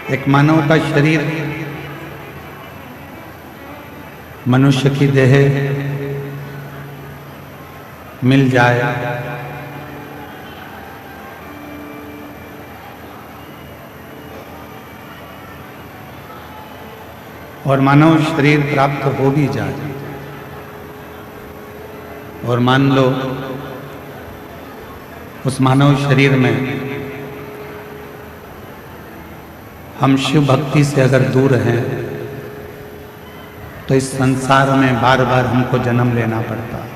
एक मानव का शरीर मनुष्य की देह मिल जाए और मानव शरीर प्राप्त हो भी जाए और मान लो उस मानव शरीर में हम शिव भक्ति से अगर दूर हैं तो इस संसार में बार बार हमको जन्म लेना पड़ता है।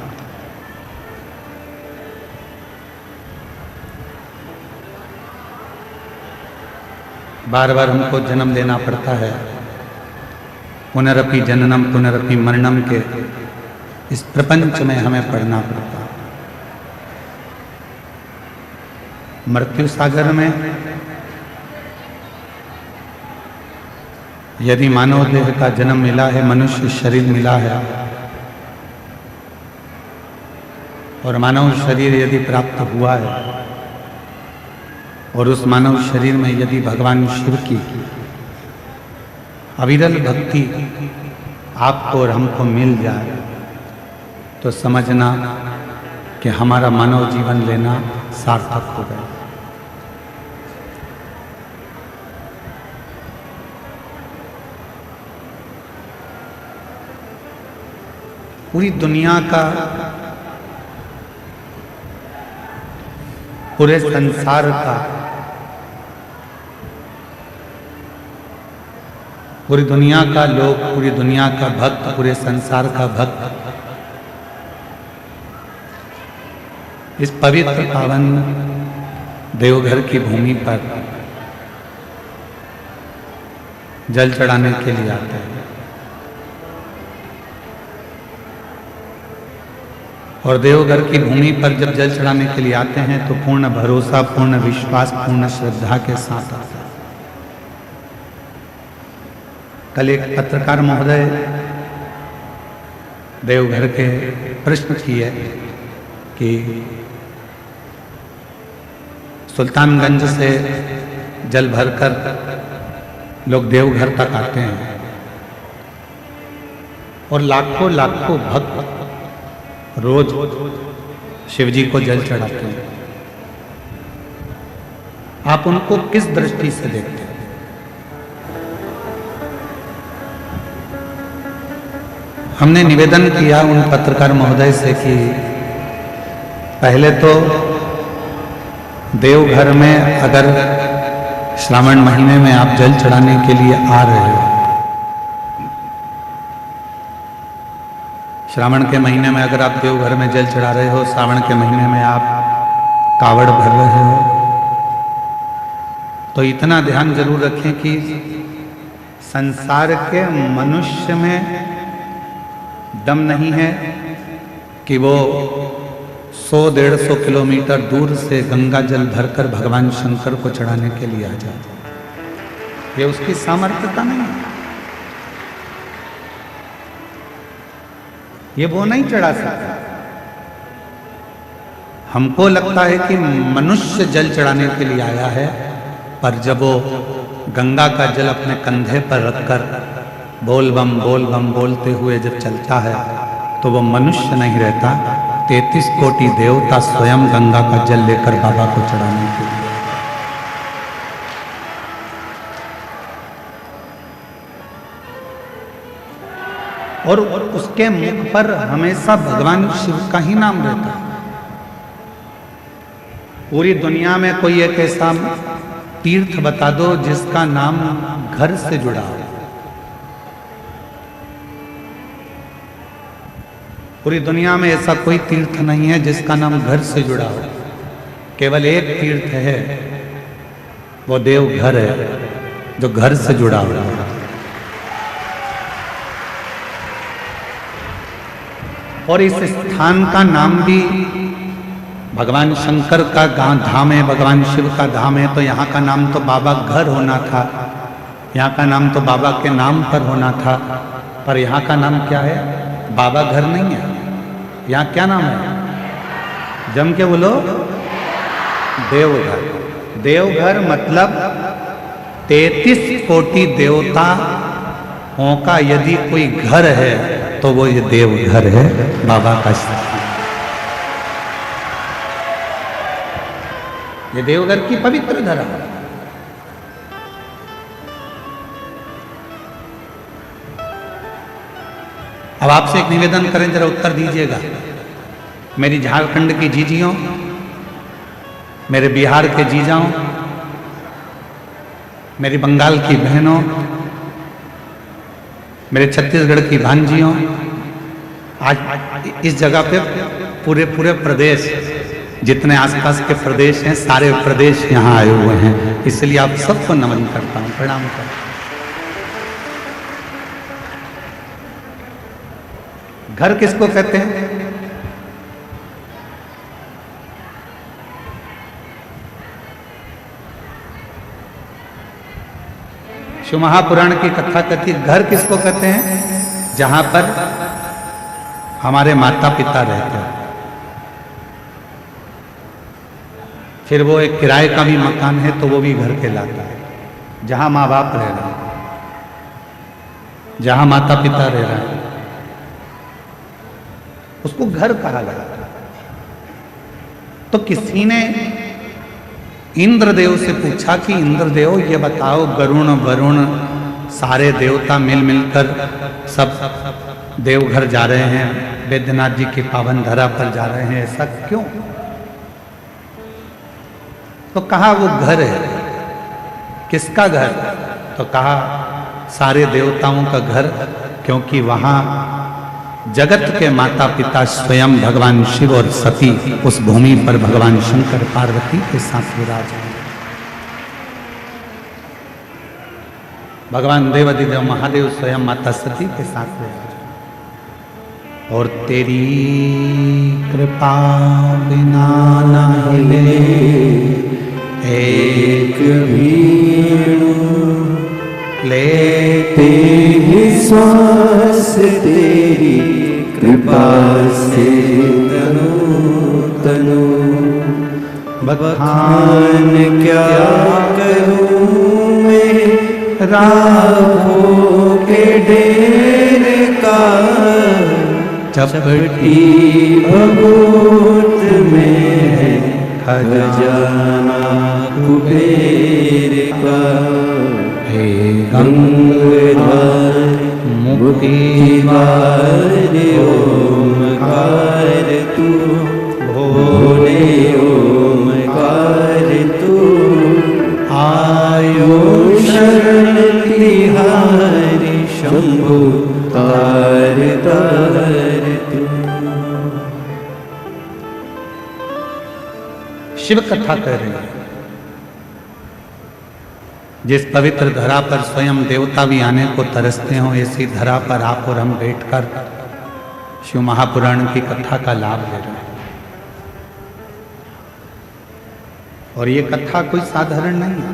बार बार हमको जन्म लेना पड़ता है। पुनरपि जननम पुनरपि मरणम के इस प्रपंच में हमें पढ़ना पड़ता है। मृत्यु सागर में यदि मानव देह का जन्म मिला है, मनुष्य शरीर मिला है और मानव शरीर यदि प्राप्त हुआ है और उस मानव शरीर में यदि भगवान शिव की अविरल भक्ति आपको और हमको मिल जाए तो समझना कि हमारा मानव जीवन लेना सार्थक हो गया। पूरी दुनिया का, पूरे संसार का, पूरी दुनिया का लोग, पूरी दुनिया का भक्त, पूरे संसार का भक्त इस पवित्र पावन देवघर की भूमि पर जल चढ़ाने के लिए आते हैं और देवघर की भूमि पर जब जल चढ़ाने के लिए आते हैं तो पूर्ण भरोसा, पूर्ण विश्वास, पूर्ण श्रद्धा के साथ आते हैं। कल एक पत्रकार महोदय देवघर के प्रश्न किए कि सुल्तानगंज से जल भरकर लोग देवघर तक आते हैं और लाखों लाखों भक्त रोज शिवजी को जल चढ़ाते हैं। आप उनको किस दृष्टि से देखते हैं? हमने निवेदन किया उन पत्रकार महोदय से कि पहले तो देवघर में अगर श्रावण महीने में आप जल चढ़ाने के लिए आ रहे हो, श्रावण के महीने में अगर आप देवघर में जल चढ़ा रहे हो, श्रावण के महीने में आप कावड़ भर रहे हो, तो इतना ध्यान जरूर रखें कि संसार के मनुष्य में दम नहीं है कि वो 100-150 किलोमीटर दूर से गंगा जल भरकर भगवान शंकर को चढ़ाने के लिए आ जाए। ये उसकी सामर्थ्यता नहीं है। ये वो नहीं चढ़ा सकता। हमको लगता है कि मनुष्य जल चढ़ाने के लिए आया है, पर जब वो गंगा का जल अपने कंधे पर रखकर बोल बम बोलते हुए जब चलता है तो वो मनुष्य नहीं रहता, 33 कोटि देवता स्वयं गंगा का जल लेकर बाबा को चढ़ाने के लिए। और उसके मुख पर हमेशा भगवान शिव का ही नाम रहता है। पूरी दुनिया में कोई एक ऐसा तीर्थ बता दो जिसका नाम घर से जुड़ा हो। पूरी दुनिया में ऐसा कोई तीर्थ नहीं है जिसका नाम घर से जुड़ा हो। केवल एक तीर्थ है, वो देवघर है, जो घर से जुड़ा हुआ है। और इस स्थान का नाम भी भगवान शंकर का धाम है, भगवान शिव का धाम है, तो यहाँ का नाम तो बाबा घर होना था, यहाँ का नाम तो बाबा के नाम पर होना था, पर यहाँ का नाम क्या है? बाबा घर नहीं है। यहाँ क्या नाम है? जम के बोलो, देवघर। देवघर मतलब 33 कोटि देवताओं का यदि कोई घर है तो वो ये देवघर है बाबा का स्थान। ये देवघर की पवित्र धरा। अब आपसे एक निवेदन करें, जरा उत्तर दीजिएगा। मेरी झारखंड की जीजियों, मेरे बिहार के जीजाओं, मेरी बंगाल की बहनों, मेरे छत्तीसगढ़ की भांजियों, आज इस जगह पे पूरे प्रदेश, जितने आसपास के प्रदेश हैं, सारे प्रदेश यहाँ आए हुए हैं, इसलिए आप सबको नमन करता हूँ, प्रणाम करता हूँ। घर किसको कहते हैं? शिव महापुराण की कथा कहती है, घर किसको कहते हैं? जहां पर हमारे माता पिता रहते हैं। फिर वो एक किराए का भी मकान है तो वो भी घर कहलाता है। जहां माँ बाप रह रहे हैं, जहां माता पिता रह रहे हैं, उसको घर कहा गया। तो किसी ने इंद्रदेव से पूछा कि इंद्रदेव ये बताओ, गरुण वरुण सारे देवता मिल मिलकर सब देवघर जा रहे हैं, वैद्यनाथ जी की पावन धरा पर जा रहे हैं, ऐसा क्यों? तो कहा वो घर है। किसका घर? तो कहा सारे देवताओं का घर, क्योंकि वहां जगत के माता पिता स्वयं भगवान शिव और सती उस भूमि पर भगवान शंकर पार्वती के साथ विराज हैं। भगवान देवाधिदेव महादेव स्वयं माता सती के साथ विराज हैं। और तेरी कृपा बिना ना हिले एक भी लेते ही श्वास तेरी कृपा से तनु बखान क्या करूं मैं राहों के ढेर का, चपटी भभूत में है खजाना कुबेर का। हे गंगाधर मुक्ति द्वार ओमकार तू, भोले ओमकार तू, आयो शरण तिहारी शंभु तार तार तू। शिव कथा कह रही है। जिस पवित्र धरा पर स्वयं देवता भी आने को तरसते हो, ऐसी धरा पर आप और हम बैठकर शिव महापुराण की कथा का लाभ ले रहे हैं। और ये कथा कोई साधारण नहीं है।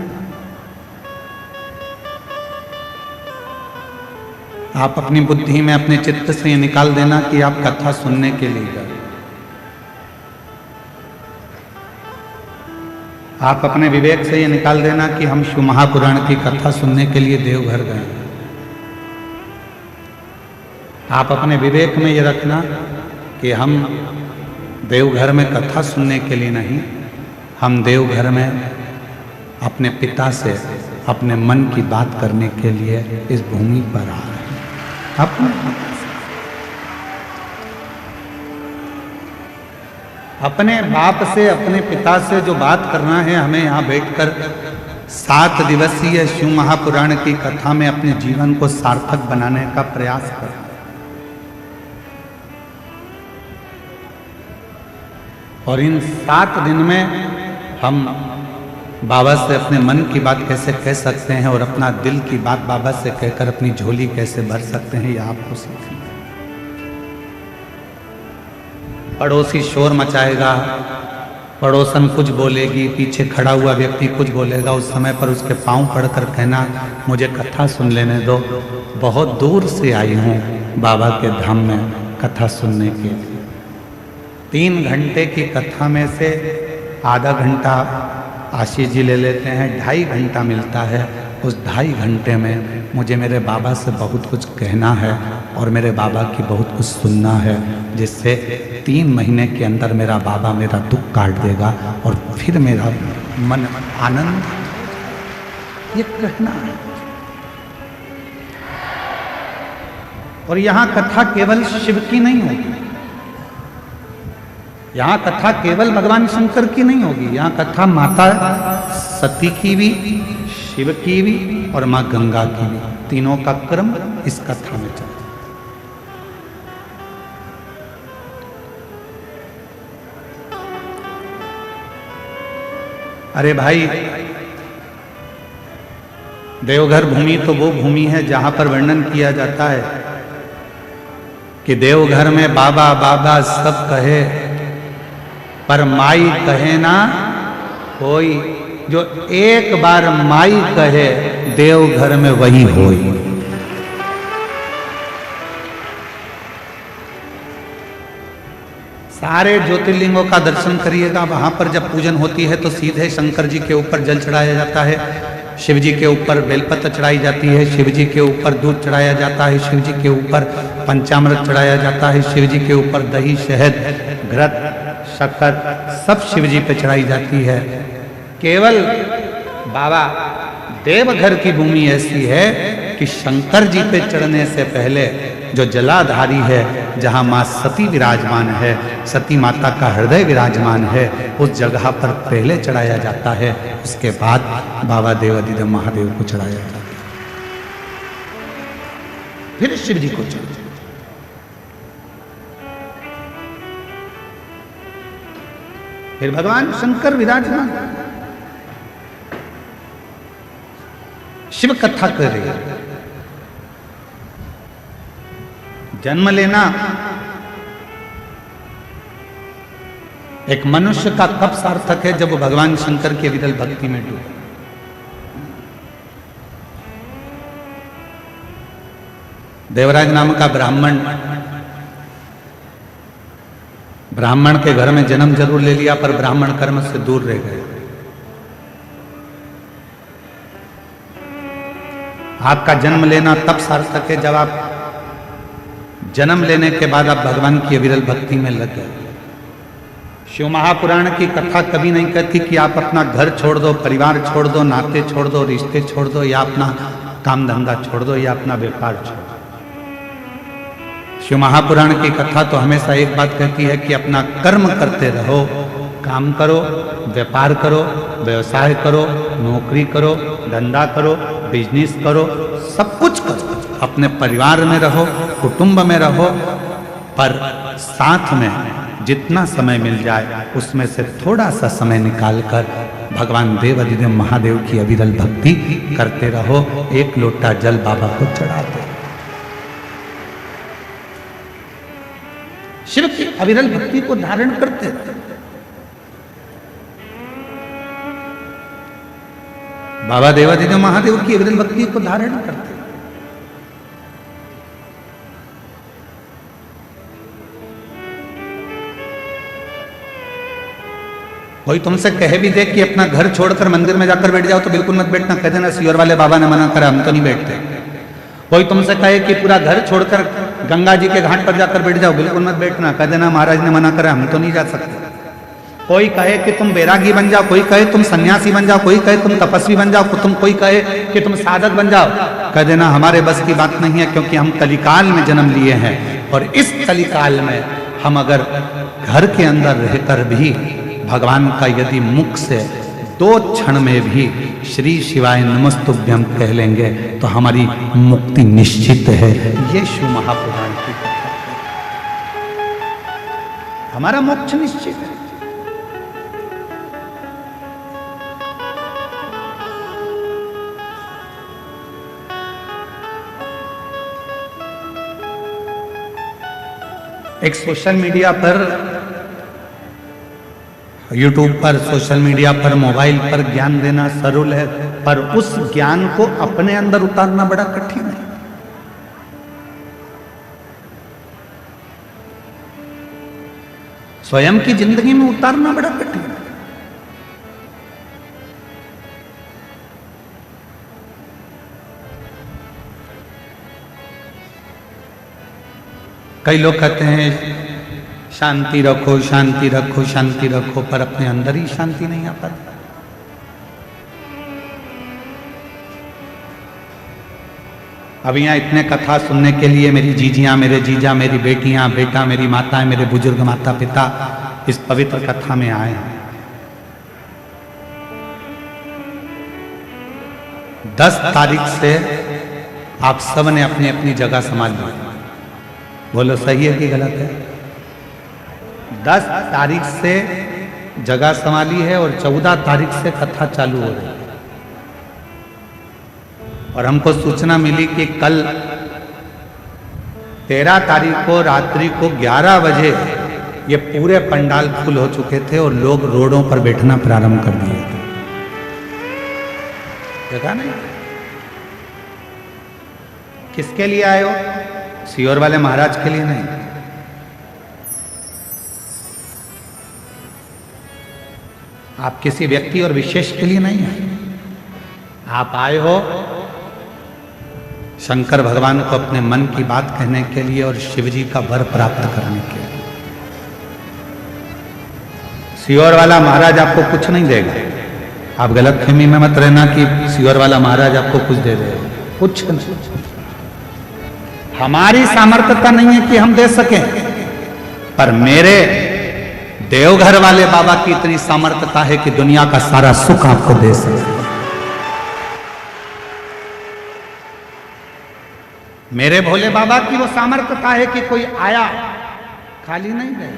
आप अपनी बुद्धि में, अपने चित्त से ये निकाल देना कि आप कथा सुनने के लिए गए। आप अपने विवेक से ये निकाल देना कि हम शिव महापुराण की कथा सुनने के लिए देवघर गए। आप अपने विवेक में ये रखना कि हम देवघर में कथा सुनने के लिए नहीं, हम देवघर में अपने पिता से अपने मन की बात करने के लिए इस भूमि पर आ रहे हैं। अपने बाप से, अपने पिता से जो बात करना है, हमें यहाँ बैठकर 7 दिवसीय शिव महापुराण की कथा में अपने जीवन को सार्थक बनाने का प्रयास करना। और इन 7 दिन में हम बाबा से अपने मन की बात कैसे कह सकते हैं और अपना दिल की बात बाबा से कहकर अपनी झोली कैसे भर सकते हैं, यह आपको सीखना। पड़ोसी शोर मचाएगा, पड़ोसन कुछ बोलेगी, पीछे खड़ा हुआ व्यक्ति कुछ बोलेगा, उस समय पर उसके पांव पड़कर कहना मुझे कथा सुन लेने दो। बहुत दूर से आई हूँ बाबा के धाम में कथा सुनने के लिए। 3 घंटे की कथा में से आधा घंटा आशीष जी ले लेते हैं 2.5 घंटा मिलता है। उस 2.5 घंटे में मुझे मेरे बाबा से बहुत कुछ कहना है और मेरे बाबा की बहुत कुछ सुनना है, जिससे 3 महीने के अंदर मेरा बाबा मेरा दुख काट देगा और फिर मेरा मन आनंद, ये कहना है। और यहाँ कथा केवल शिव की नहीं होगी, यहाँ कथा केवल भगवान शंकर की नहीं होगी, यहाँ कथा माता सती की भी, शिव की भी और माँ गंगा की भी, तीनों का क्रम इस कथा में चलता है। अरे भाई, देवघर भूमि तो वो भूमि है जहां पर वर्णन किया जाता है कि देवघर में बाबा बाबा सब कहे पर माई कहे ना कोई। जो एक बार माई कहे देवघर में वही होई। सारे ज्योतिर्लिंगों का दर्शन करिएगा, वहां पर जब पूजन होती है तो सीधे शंकर जी के ऊपर जल चढ़ाया जाता है, शिव जी के ऊपर बेलपत्र चढ़ाई जाती है, शिव जी के ऊपर दूध चढ़ाया जाता है, शिव जी के ऊपर पंचामृत चढ़ाया जाता है, शिव जी के ऊपर दही, शहद, घृत, शक्कर सब शिव जी पे चढ़ाई जाती है। केवल बाबा देवघर की भूमि ऐसी है कि शंकर जी पे चढ़ने से पहले जो जलाधारी है, जहां मां सती विराजमान है, सती माता का हृदय विराजमान है, उस जगह पर पहले चढ़ाया जाता है, उसके बाद बाबा देवाधिदेव महादेव को चढ़ाया जाता है, फिर शिव जी को चढ़ाया। फिर भगवान शंकर विराजमान। शिव कथा कर रही है। जन्म लेना एक मनुष्य का कब सार्थक है, जब वो भगवान शंकर के विरल भक्ति में डूबे। देवराज नाम का ब्राह्मण के घर में जन्म जरूर ले लिया, पर ब्राह्मण कर्म से दूर रह गए। आपका जन्म लेना तब सार्थक है जब आप जन्म लेने के बाद आप भगवान की विरल भक्ति में लग गए। शिव महापुराण की कथा कभी नहीं कहती कि आप अपना घर छोड़ दो, परिवार छोड़ दो, नाते छोड़ दो, रिश्ते छोड़ दो, या अपना काम धंधा छोड़ दो, या अपना व्यापार छोड़ दो। शिव महापुराण की कथा तो हमेशा एक बात कहती है कि अपना कर्म करते रहो, काम करो, व्यापार करो, व्यवसाय करो, नौकरी करो, धंधा करो, बिजनेस करो, सब कुछ करो, अपने परिवार में रहो, कुटुंब में रहो, पर साथ में जितना समय मिल जाए उसमें से थोड़ा सा समय निकालकर भगवान देवाधिदेव महादेव की अविरल भक्ति करते रहो। एक लोटा जल बाबा को चढ़ाते। शिव की अविरल भक्ति को धारण करते रहो। बाबा देवाधिदेव महादेव की अविरल भक्ति को धारण करते। कोई तुमसे कहे भी दे कि अपना घर छोड़कर मंदिर में जाकर बैठ जाओ, तो बिल्कुल मत बैठना, कह देना सियोर वाले बाबा ने मना करा, हम तो नहीं बैठते। कोई तुमसे कहे कि पूरा घर छोड़कर गंगा जी के घाट पर जाकर बैठ जाओ, बिल्कुल मत बैठना, कह देना महाराज ने मना करा, हम तो नहीं जा सकते। कोई कहे कि तुम बैरागी बन जाओ, कोई कहे तुम सन्यासी बन जाओ, कोई कहे तुम तपस्वी बन जाओ, कोई कहे कि तुम साधक बन जाओ, कह देना हमारे बस की बात नहीं है, क्योंकि हम कलिकाल में जन्म लिए हैं। और इस कलिकाल में हम अगर घर के अंदर रहकर भी भगवान का यदि मुख से 2 क्षण में भी श्री शिवाय नमस्तुभ्यं कह लेंगे तो हमारी मुक्ति निश्चित है। ये शिव महापुराण की कथा है। हमारा मोक्ष निश्चित है। एक सोशल मीडिया पर, यूट्यूब पर, सोशल मीडिया पर, मोबाइल पर ज्ञान देना सरल है, पर उस ज्ञान को अपने अंदर उतारना बड़ा कठिन है। स्वयं की जिंदगी में उतारना बड़ा कठिन है। कई लोग कहते हैं शांति रखो शांति रखो शांति रखो, पर अपने अंदर ही शांति नहीं आ पाती। अब यहाँ इतने कथा सुनने के लिए मेरी जीजियां, मेरे जीजा, मेरी बेटियां, बेटा, मेरी माताएं, मेरे बुजुर्ग माता पिता इस पवित्र कथा में आए हैं। 10 तारीख से आप सब ने अपनी अपनी जगह संभाल ली। बोलो सही है कि गलत है? 10 तारीख से जगह संभाली है और 14 तारीख से कथा चालू हो रही है। और हमको सूचना मिली कि कल 13 तारीख को रात्रि को 11 बजे ये पूरे पंडाल फुल हो चुके थे और लोग रोडों पर बैठना प्रारंभ कर दिए थे। देखा नहीं? किसके लिए आए हो? सीहोर वाले महाराज के लिए नहीं। आप किसी व्यक्ति और विशेष के लिए नहीं आए। आप आए हो शंकर भगवान को अपने मन की बात कहने के लिए और शिव जी का वर प्राप्त करने के लिए। सीहोर वाला महाराज आपको कुछ नहीं देगा। आप गलत फहमी में मत रहना कि सीहोर वाला महाराज आपको कुछ दे देगा, कुछ नहीं। हमारी सामर्थ्यता नहीं है कि हम दे सकें, पर मेरे देवघर वाले बाबा की इतनी सामर्थ्यता है कि दुनिया का सारा सुख आपको दे सके। मेरे भोले बाबा की वो सामर्थ्यता है कि कोई आया खाली नहीं गए।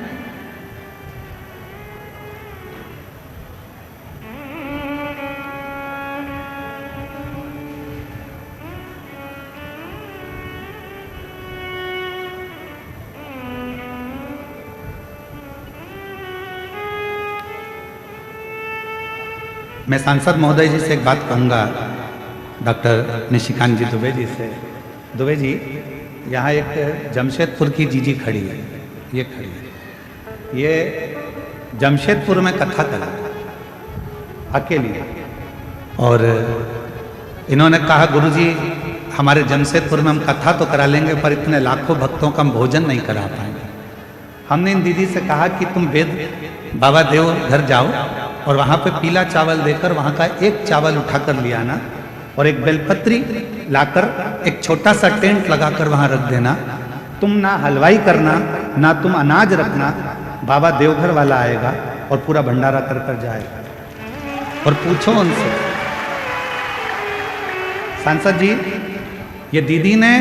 मैं सांसद महोदय जी से एक बात कहूंगा, डॉक्टर निशिकांत जी दुबे जी से। दुबे जी, यहाँ एक जमशेदपुर की जीजी खड़ी है, ये खड़ी है, ये जमशेदपुर में कथा करा अकेली। और इन्होंने कहा गुरुजी हमारे जमशेदपुर में हम कथा तो करा लेंगे, पर इतने लाखों भक्तों का हम भोजन नहीं करा पाएंगे। हमने इन दीदी से कहा कि तुम वेद बाबा देव घर जाओ और वहाँ पे पीला चावल देकर वहाँ का एक चावल उठा कर ले आना और एक बेलपत्री लाकर एक छोटा सा टेंट लगाकर वहाँ रख देना। तुम ना हलवाई करना, ना तुम अनाज रखना, बाबा देवघर वाला आएगा और पूरा भंडारा कर कर जाएगा। और पूछो उनसे, सांसद जी ये दीदी ने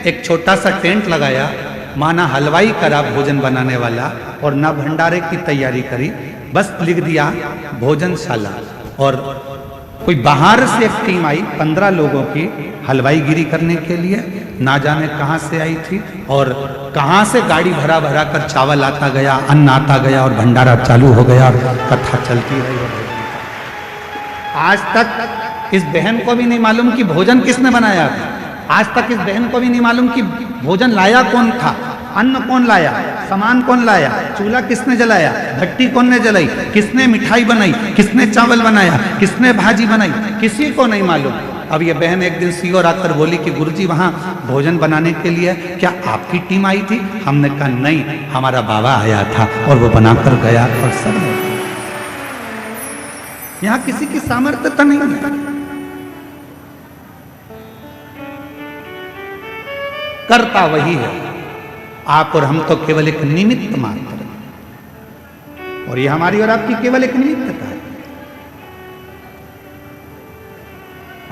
एक छोटा सा टेंट लगाया, माना हलवाई करा भोजन बनाने वाला और ना भंडारे की तैयारी करी, बस लिख दिया भोजनशाला। और कोई बाहर से एक टीम आई 15 लोगों की हलवाईगिरी करने के लिए, ना जाने कहां से आई थी और कहां से गाड़ी भरा भरा कर चावल आता गया, अन्न आता गया और भंडारा चालू हो गया और कथा चलती रही। आज तक इस बहन को भी नहीं मालूम कि भोजन किसने बनाया था। आज तक इस बहन को भी नहीं मालूम कि भोजन लाया कौन था, अन्न कौन लाया, सामान कौन लाया, चूल्हा किसने जलाया, भट्टी कौन ने जलाई, किसने मिठाई बनाई, किसने चावल बनाया, किसने भाजी बनाई, किसी को नहीं मालूम। अब ये बहन एक दिन सीहोर आकर बोली कि गुरुजी वहाँ भोजन बनाने के लिए क्या आपकी टीम आई थी? हमने कहा नहीं, हमारा बाबा आया था और वो बनाकर गया और सब। यहाँ किसी की सामर्थ्यता नहीं है, करता वही है। आप और हम तो केवल एक निमित्त मात्र, और ये हमारी और आपकी केवल एक निमित्तता है।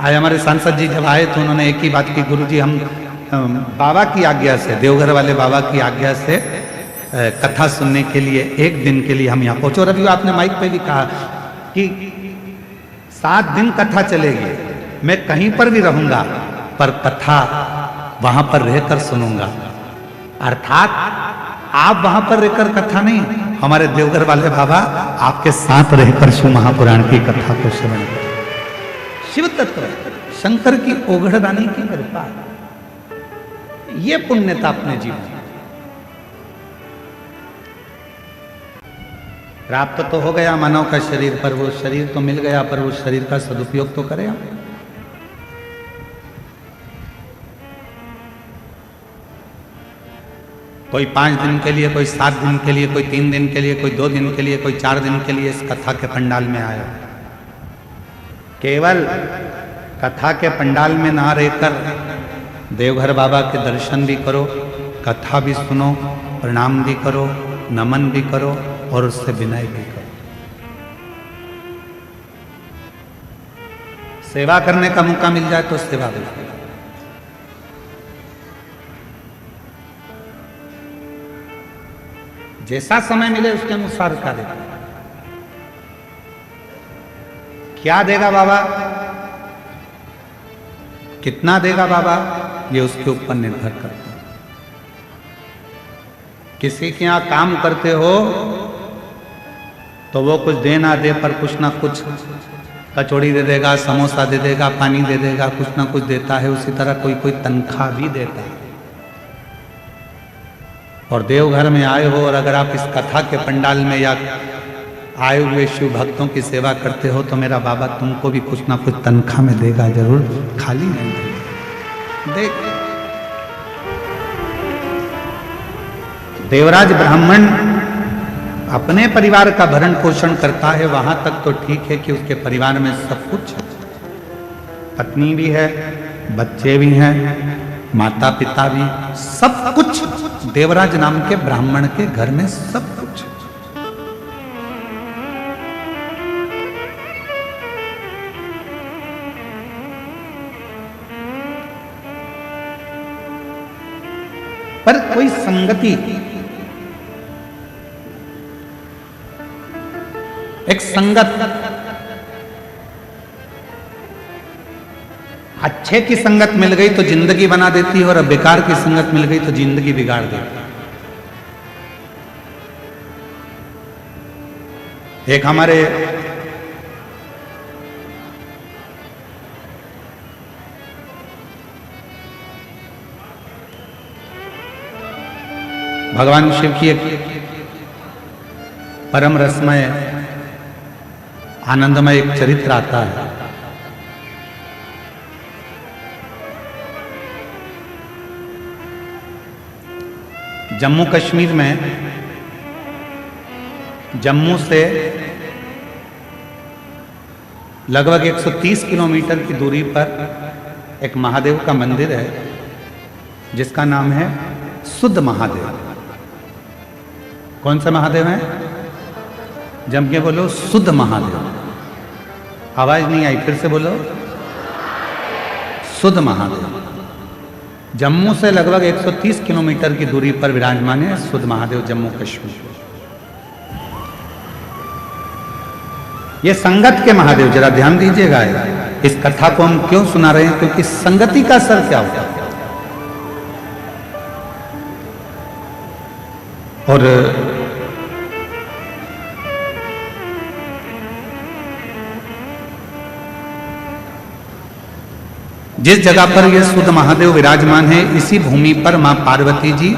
आज हमारे सांसद जी जब आए तो उन्होंने एक ही बात की, गुरुजी हम बाबा की आज्ञा से, देवघर वाले बाबा की आज्ञा से कथा सुनने के लिए एक दिन के लिए हम यहाँ पहुंचे। और अभी आपने माइक पे भी कहा कि 7 दिन कथा चलेगी, मैं कहीं पर भी रहूंगा पर कथा वहां पर रहकर सुनूंगा। अर्थात आप वहां पर रहकर कथा नहीं, हमारे देवघर वाले बाबा आपके साथ रहकर शिव महापुराण की कथा को श्रवण करें। शिव तत्व शंकर की ओघड़दानी की कृपा, ये पुण्यता अपने जीवन प्राप्त तो हो गया मानव का शरीर, पर वो शरीर तो मिल गया, पर वो शरीर का सदुपयोग तो करें हम। कोई 5 दिन के लिए, कोई 7 दिन के लिए, कोई 3 दिन के लिए, कोई 2 दिन के लिए, कोई 4 दिन के लिए इस कथा के पंडाल में आए। केवल कथा के पंडाल में ना रहकर देवघर बाबा के दर्शन भी करो, कथा भी सुनो, प्रणाम भी करो, नमन भी करो और उससे विनय भी करो। सेवा करने का मौका मिल जाए तो सेवा भी करो। जैसा समय मिले उसके अनुसार कार्य करो। क्या देगा बाबा, कितना देगा बाबा, ये उसके ऊपर निर्भर करता है। किसी के यहां काम करते हो तो वो कुछ दे ना दे पर कुछ ना कुछ कचौड़ी दे देगा, समोसा दे देगा, पानी दे देगा, कुछ ना कुछ देता है। उसी तरह कोई कोई तनख्वाह भी देता है। और देवघर में आए हो और अगर आप इस कथा के पंडाल में या आए हुए शिव भक्तों की सेवा करते हो तो मेरा बाबा तुमको भी कुछ ना कुछ तनख्वाह में देगा जरूर, खाली नहीं देगा। देख, देवराज ब्राह्मण अपने परिवार का भरण पोषण करता है, वहां तक तो ठीक है कि उसके परिवार में सब कुछ है। पत्नी भी है, बच्चे भी हैं, माता पिता भी, सब कुछ देवराज नाम के ब्राह्मण के घर में सब कुछ है। पर कोई संगति, एक संगत, अच्छे की संगत मिल गई तो जिंदगी बना देती है और बेकार की संगत मिल गई तो जिंदगी बिगाड़ देती है। एक हमारे भगवान शिव की एक परम रसमय आनंदमय एक चरित्र आता है। जम्मू कश्मीर में, जम्मू से लगभग 130 किलोमीटर की दूरी पर एक महादेव का मंदिर है जिसका नाम है शुद्ध महादेव। कौन सा महादेव है? जम के बोलो, शुद्ध महादेव। आवाज नहीं आई, फिर से बोलो, शुद्ध महादेव। जम्मू से लगभग 130 किलोमीटर की दूरी पर विराजमान है शुद्ध महादेव, जम्मू कश्मीर। ये संगत के महादेव, जरा ध्यान दीजिएगा। इस कथा को हम क्यों सुना रहे हैं? क्योंकि संगति का असर क्या होता है। और जिस जगह पर यह शुद्ध महादेव विराजमान है, इसी भूमि पर मां पार्वती जी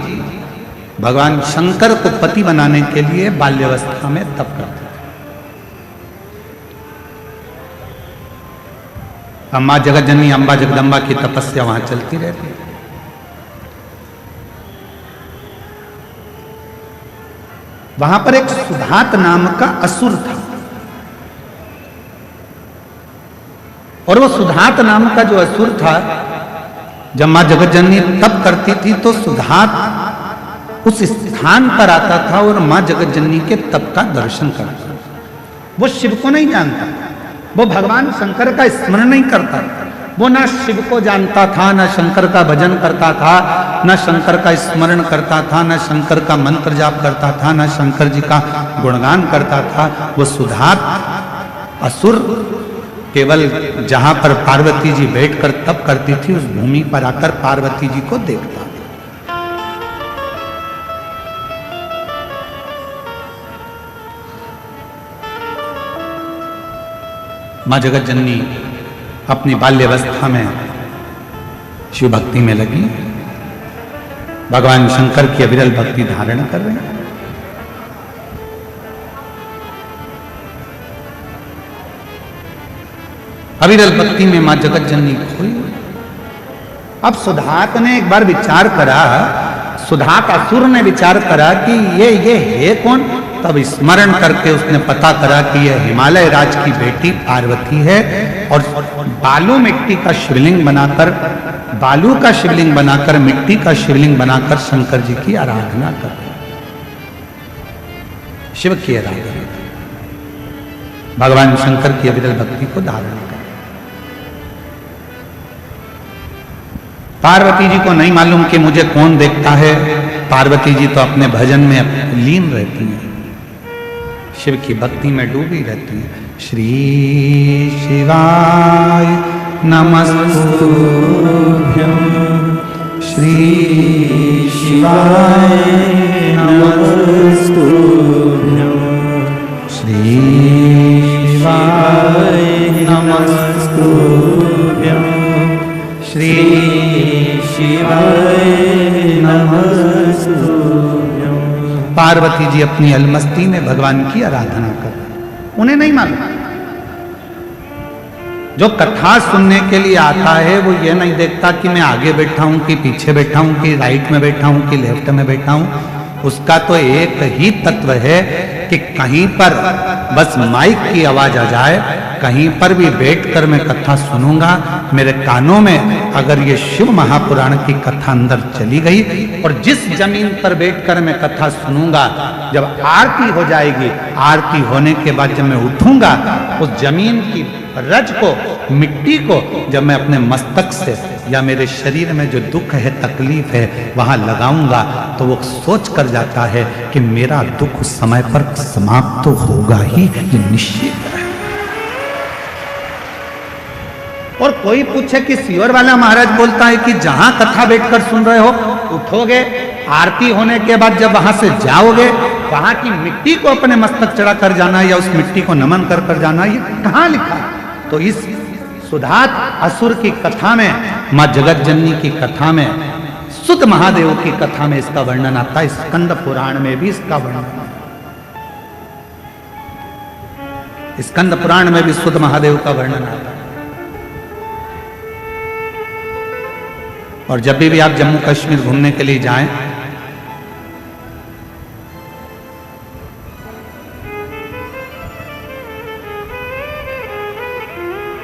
भगवान शंकर को पति बनाने के लिए बाल्यावस्था में तप करते थे। अम्मा जगतजननी अम्बा जगदम्बा की तपस्या वहां चलती रहती है। वहां पर एक सुधात नाम का असुर था और वो सुधात नाम का जो असुर था, जब मां जगतजननी तप करती थी तो सुधात उस स्थान पर आता था और मां जगतजननी के तप का दर्शन करता था। वो शिव को नहीं जानता, वो भगवान शंकर का स्मरण नहीं करता, वो ना शिव को जानता था, ना शंकर का भजन करता था, ना शंकर का स्मरण करता था, ना शंकर का मंत्र जाप करता था, ना शंकर जी का गुणगान करता था। वो सुधात असुर केवल जहां पर पार्वती जी बैठकर तप करती थी उस भूमि पर आकर पार्वती जी को देखता। मां जगतजननी अपनी बाल्यावस्था में शिव भक्ति में लगी, भगवान शंकर की अविरल भक्ति धारण कर रहे हैं। अविरल भक्ति में मां जगतजननी खोई। अब सुधात ने एक बार विचार करा सुधा का असुर ने विचार करा कि ये है कौन। तब स्मरण करके उसने पता करा कि यह हिमालय राज की बेटी पार्वती है और बालू मिट्टी का शिवलिंग बनाकर, बालू का शिवलिंग बनाकर, मिट्टी का शिवलिंग बनाकर शंकर जी की आराधना कर रही, शिव की आराधना, भगवान शंकर की अविरल भक्ति को धारण कर। पार्वती जी को नहीं मालूम कि मुझे कौन देखता है, पार्वती जी तो अपने भजन में लीन रहती हैं, शिव की भक्ति में डूबी रहती हैं। श्री शिवाय नमस्तुभ्यं, श्री शिवाय नमस्तुभ्यं, श्री शिवाय नमस्तुभ्यं, श्री शिवाय नमस्तुभ्यं। पार्वती जी अपनी अलमस्ती में भगवान की आराधना कर, उन्हें नहीं मालूम। जो कथा सुनने के लिए आता है वो ये नहीं देखता कि मैं आगे बैठा हूं कि पीछे बैठा हूं कि राइट में बैठा हूं कि लेफ्ट में बैठा हूं। उसका तो एक ही तत्व है कि कहीं पर बस माइक की आवाज आ जाए, कहीं पर भी बैठकर मैं कथा सुनूंगा, मेरे कानों में अगर ये शिव महापुराण की कथा अंदर चली गई और जिस जमीन पर बैठकर मैं कथा सुनूंगा, जब आरती हो जाएगी, आरती होने के बाद जब मैं उठूंगा, उस जमीन की रज को, मिट्टी को जब मैं अपने मस्तक से या मेरे शरीर में जो दुख है, तकलीफ है, वहां लगाऊंगा तो वो सोच कर जाता है कि मेरा दुख उस समय पर समाप्त तो होगा ही, ये निश्चित है। और कोई पूछे कि सीवर वाला महाराज बोलता है कि जहां कथा बैठकर सुन रहे हो, उठोगे, आरती होने के बाद जब वहां से जाओगे, वहां की मिट्टी को अपने मस्तक चढ़ा कर जाना या उस मिट्टी को नमन कर कर जाना, ये कहां लिखा है? तो इस सुधात असुर की कथा में, मां जगत जननी की कथा में, सुत महादेव की कथा में इसका वर्णन आता है। स्कंद पुराण में भी इसका वर्णन, स्कंद पुराण में भी सुत महादेव का वर्णन आता है। और जब भी आप जम्मू कश्मीर घूमने के लिए जाएं,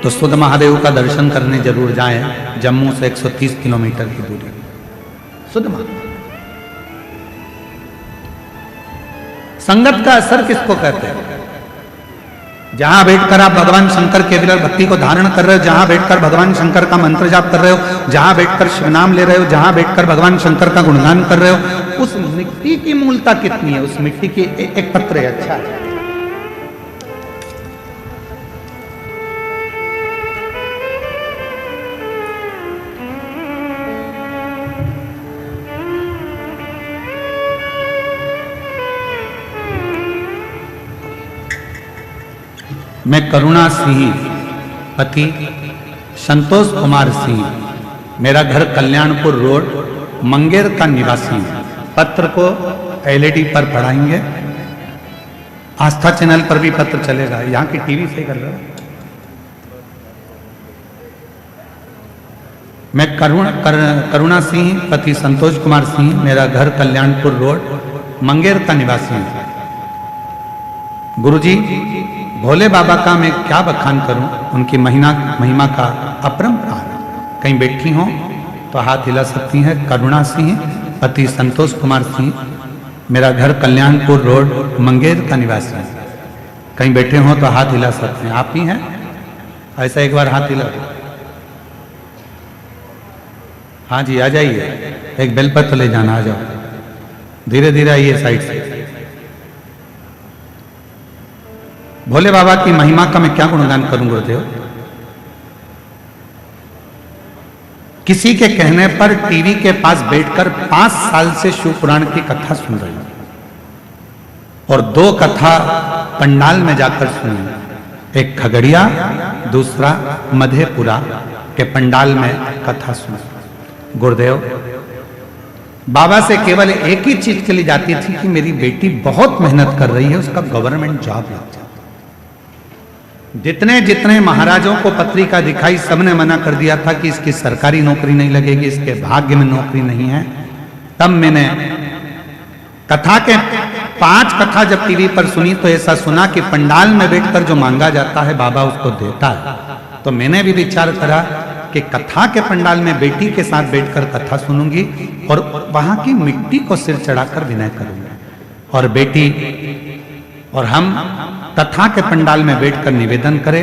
तो सुध महादेव का दर्शन करने जरूर जाएं। जम्मू से 130 किलोमीटर की दूरी सुध महादेव। संगत का असर किसको कहते हैं? जहां बैठकर आप भगवान शंकर के विरल भक्ति को धारण कर रहे हो, जहां बैठकर भगवान शंकर का मंत्र जाप कर रहे हो, जहां बैठकर शिव नाम ले रहे हो, जहां बैठकर भगवान शंकर का गुणगान कर रहे हो, उस मिट्टी की मूलता कितनी है? उस मिट्टी की एक पत्र है, अच्छा है। मैं करुणा सिंह, पति संतोष कुमार सिंह, मेरा घर कल्याणपुर रोड, मंगेर का निवासी। पत्र को एलईडी पर पढ़ाएंगे, आस्था चैनल पर भी पत्र चलेगा। यहाँ की टीवी से कर रहा हूं। मैं करुणा सिंह, पति संतोष कुमार सिंह, मेरा घर कल्याणपुर रोड, मंगेर का निवासी हूं। गुरुजी, भोले बाबा का मैं क्या बखान करूं, उनकी महिमा का अपरंपार। कहीं बैठी हो तो हाथ हिला सकती हैं। करुणा सिंह, पति संतोष कुमार सिंह, मेरा घर कल्याणपुर रोड, मंगेर का निवासी है। कहीं बैठे हो तो हाथ हिला सकते हैं। आप ही हैं? ऐसा एक बार हाथ हिला। हाँ जी, आ जाइए। एक बेलपत्र ले जाना, आ जाओ। धीरे धीरे आइए साइड से। भोले बाबा की महिमा का मैं क्या गुणगान करूं गुरुदेव? किसी के कहने पर टीवी के पास बैठकर 5 साल से शिव पुराण की कथा सुन रही हूं और 2 कथा पंडाल में जाकर सुनी। एक खगड़िया, दूसरा मधेपुरा के पंडाल में कथा सुनी। गुरुदेव, बाबा से केवल एक ही चीज के लिए जाती थी कि मेरी बेटी बहुत मेहनत कर रही है, उसका गवर्नमेंट जॉब लग जाए। जितने जितने महाराजों को पत्रिका दिखाई, सबने मना कर दिया था कि इसकी सरकारी नौकरी नहीं लगेगी, इसके भाग्य में नौकरी नहीं है। तब मैंने कथा के 5 कथा जब टीवी पर सुनी तो ऐसा सुना कि पंडाल में बैठकर जो मांगा जाता है बाबा उसको देता है। तो मैंने भी विचार करा कि कथा के पंडाल में बेटी के साथ बैठकर कथा सुनूंगी और वहां की मिट्टी को सिर चढ़ाकर विनय करूंगी, और बेटी और हम कथा के पंडाल में बैठकर निवेदन करें।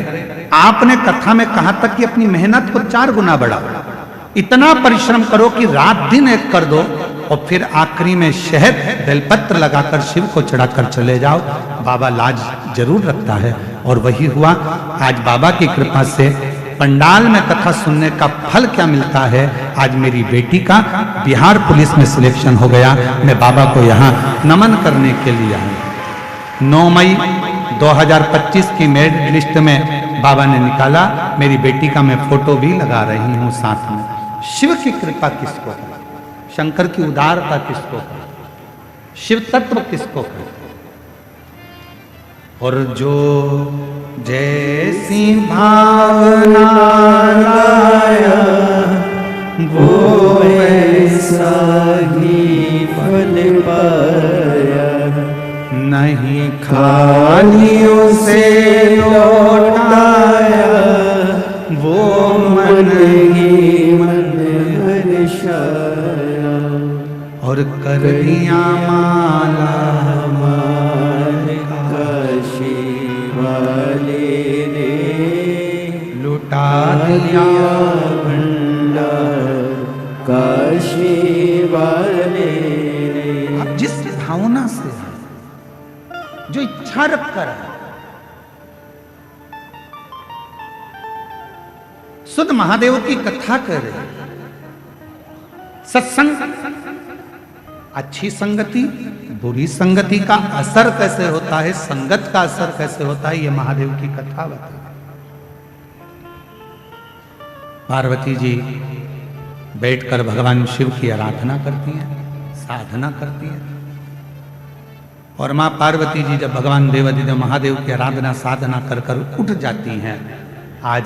आपने कथा में कहा तक कि अपनी मेहनत को 4 गुना बढ़ाओ, इतना परिश्रम करो कि रात दिन एक कर दो, और फिर आखिरी में शहद बेलपत्र लगाकर शिव को चढ़ाकर चले जाओ। बाबा लाज जरूर रखता है, और वही हुआ। आज बाबा की कृपा से पंडाल में कथा सुनने का फल क्या मिलता है, आज मेरी बेटी का बिहार पुलिस में सिलेक्शन हो गया। मैं बाबा को यहाँ नमन करने के लिए आया। 9 मई 2025 की मेरिट लिस्ट में बाबा ने निकाला, मेरी बेटी का मैं फोटो भी लगा रही हूँ साथ में। शिव की कृपा किसको है, शंकर की उदारता किसको है, शिव तत्व किसको है। और जो जैसी भावना लाया वो ऐसा ही फल पाया, नहीं खालियों से लौटाया, वो मन ही मन हर्षाया। और कर दिया माला काशी वाले ने, लुटा दिया भंडार काशी वाले ने। आप जिस भावना से जो इच्छा रख कर शुद्ध महादेव की कथा कर रहे, सत्संग, अच्छी संगति, बुरी संगति का असर कैसे होता है, संगत का असर कैसे होता है, ये महादेव की कथा बता। पार्वती जी बैठकर भगवान शिव की आराधना करती हैं, साधना करती हैं। और मां पार्वती जी जब भगवान देवाधिदेव महादेव की आराधना साधना कर कर उठ जाती हैं। आज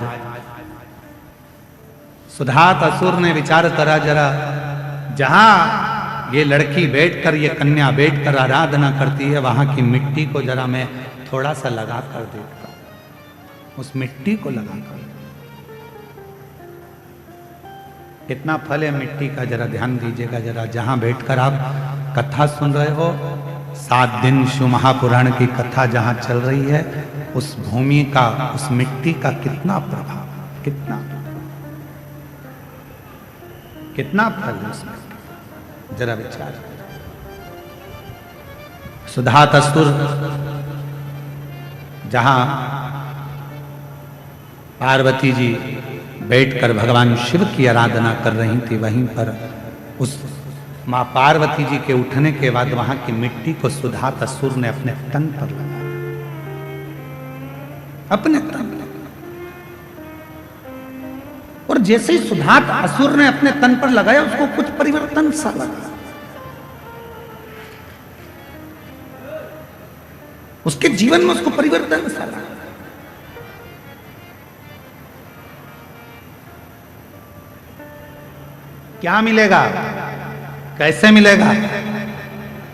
सुधात असुर ने विचार करा, जरा जहां ये लड़की बैठकर, ये कन्या बैठकर आराधना करती है, वहां की मिट्टी को जरा मैं थोड़ा सा लगा कर देखता हूं। उस मिट्टी को लगा कर कितना फल है मिट्टी का, जरा ध्यान दीजिएगा। जरा जहां बैठकर आप कथा सुन रहे हो, 7 दिन शिव महापुराण की कथा जहां चल रही है, उस भूमि का, उस मिट्टी का कितना प्रभाव, कितना फल है उसमें, जरा विचार। सुधात असुर जहां पार्वती जी बैठकर भगवान शिव की आराधना कर रही थी, वहीं पर उस मां पार्वती जी के उठने के बाद वहां की मिट्टी को सुधात असुर ने अपने तन पर लगाया, अपने तन पर। और जैसे ही सुधात असुर ने अपने तन पर लगाया, उसको कुछ परिवर्तन सा लगा। उसके जीवन में उसको परिवर्तन सा लगा। क्या मिलेगा, कैसे मिलेगा,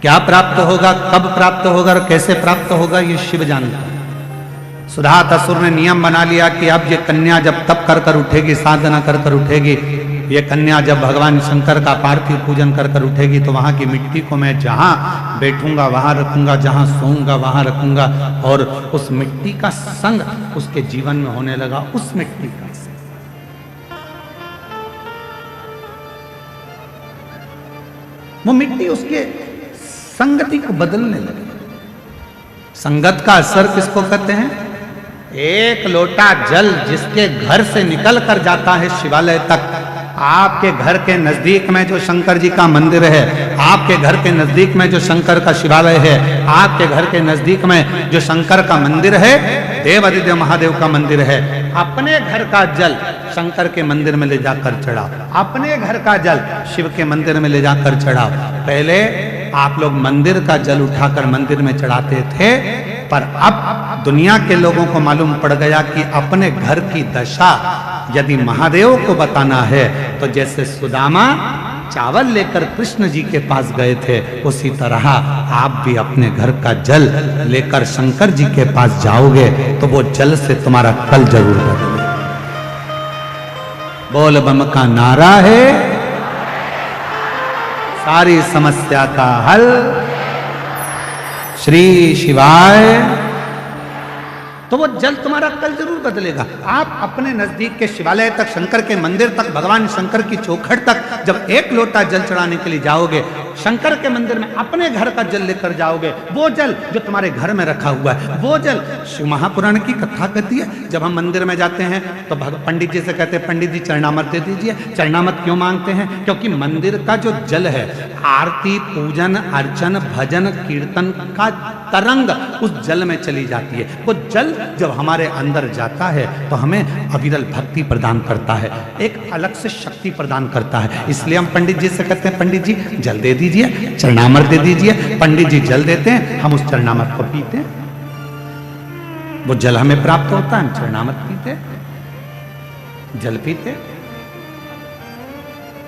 क्या प्राप्त होगा, कब प्राप्त होगा और कैसे प्राप्त होगा, ये शिव जानता है। सुधात असुर ने नियम बना लिया कि अब ये कन्या जब तप कर कर उठेगी, साधना कर कर उठेगी, ये कन्या जब भगवान शंकर का पार्थिव पूजन कर कर उठेगी, तो वहां की मिट्टी को मैं जहां बैठूंगा वहां रखूंगा, जहां सोऊंगा वहां रखूंगा। और उस मिट्टी का संग उसके जीवन में होने लगा, उस मिट्टी का। वो मिट्टी उसके संगति को बदलने लगी। संगत का असर किसको कहते हैं? एक लोटा जल जिसके घर से निकल कर जाता है शिवालय तक, आपके घर के नजदीक में जो शंकर जी का मंदिर है, आपके घर के नजदीक में जो शंकर का शिवालय है, आपके घर के नजदीक में जो शंकर का मंदिर है, देवाधिदेव महादेव का मंदिर है, अपने घर का जल शंकर के मंदिर में ले जाकर चढ़ाओ, अपने घर का जल शिव के मंदिर में ले जाकर चढ़ाओ। पहले आप लोग मंदिर का जल उठाकर मंदिर में चढ़ाते थे, पर अब दुनिया के लोगों को मालूम पड़ गया कि अपने घर की दशा यदि महादेव को बताना है, तो जैसे सुदामा चावल लेकर कृष्ण जी के पास गए थे, उसी तरह आप भी अपने घर का जल लेकर शंकर जी के पास जाओगे तो वो जल से तुम्हारा कल जरूर बदलेगा। बोल बम का नारा है, सारी समस्या का हल श्री शिवाय। तो वो जल तुम्हारा कल जरूर बदलेगा। आप अपने नजदीक के शिवालय तक, शंकर के मंदिर तक, भगवान शंकर की चौखट तक जब एक लोटा जल चढ़ाने के लिए जाओगे, शंकर के मंदिर में अपने घर का जल लेकर जाओगे, वो जल जो तुम्हारे घर में रखा हुआ है, वो जल शिव महापुराण की कथा कहती है। जब हम मंदिर में जाते हैं तो पंडित जी से कहते हैं, पंडित जी चरणामत दे दीजिए। चरणामत क्यों मांगते हैं? क्योंकि मंदिर का जो जल है, आरती, पूजन, अर्चन, भजन, कीर्तन का तरंग उस जल में चली जाती है। वो जल जब हमारे अंदर जाता है तो हमें अविरल भक्ति प्रदान करता है, एक अलग से शक्ति प्रदान करता है। इसलिए हम पंडित जी से कहते हैं, पंडित जी जल दे दीजिए, चरणामृत दे दीजिए। पंडित जी जल देते हैं, हम उस चरणामृत को पीते हैं, वो जल हमें प्राप्त होता है, हम चरणामृत पीते, जल पीते।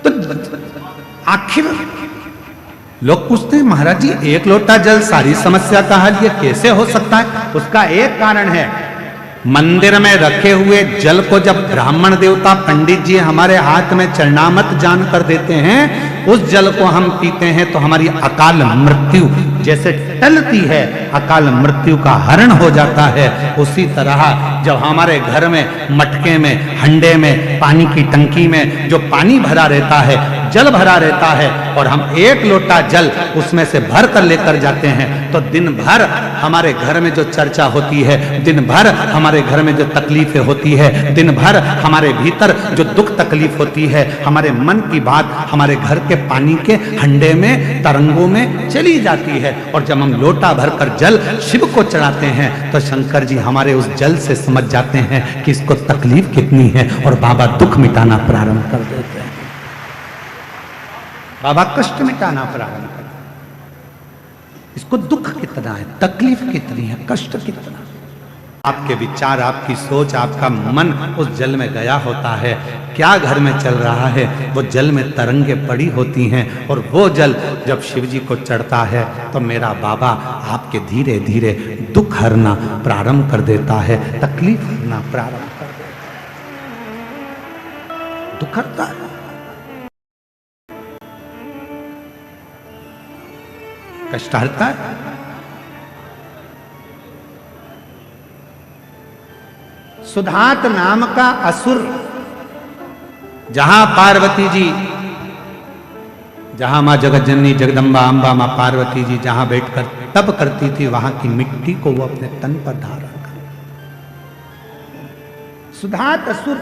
तो आखिर लोग पूछते हैं, महाराज जी एक लोटा जल सारी समस्या का हल, ये कैसे हो सकता है? उसका एक कारण है, मंदिर में रखे हुए जल को जब ब्राह्मण देवता पंडित जी हमारे हाथ में चरणामत जान कर देते हैं, उस जल को हम पीते हैं तो हमारी अकाल मृत्यु जैसे टलती है, अकाल मृत्यु का हरण हो जाता है। उसी तरह जब हमारे घर में मटके में, हंडे में, पानी की टंकी में जो पानी भरा रहता है, जल भरा रहता है, और हम एक लोटा जल उसमें से भर कर लेकर जाते हैं, तो दिन भर हमारे घर में जो चर्चा होती है, दिन भर हमारे घर में जो तकलीफें होती है, दिन भर हमारे भीतर जो दुख तकलीफ होती है, हमारे मन की बात हमारे घर के पानी के हंडे में, तरंगों में चली जाती है। और जब हम लोटा भरकर जल शिव को चढ़ाते हैं तो शंकर जी हमारे उस जल से समझ जाते हैं कि इसको तकलीफ कितनी है, और बाबा दुख मिटाना प्रारंभ कर देते हैं। बाबा कष्ट मिटाना प्रारंभ कर देते हैं। इसको दुख कितना है, तकलीफ कितनी है, कष्ट कितना। आपके विचार, आपकी सोच, आपका मन उस जल में गया होता है। क्या घर में चल रहा है, वो जल में तरंगे पड़ी होती हैं, और वो जल जब शिव जी को चढ़ता है तो मेरा बाबा आपके धीरे धीरे दुख हरना प्रारंभ कर देता है, तकलीफ हरना प्रारंभ कर देता है। दुख हरता है, कष्ट हरता है। सुधात नाम का असुर, जहां पार्वती जी, जहां मां जगत जननी जगदम्बा अम्बा मां पार्वती जी जहां बैठकर तप करती थी, वहां की मिट्टी को वो अपने तन पर धारण कर, सुधात असुर।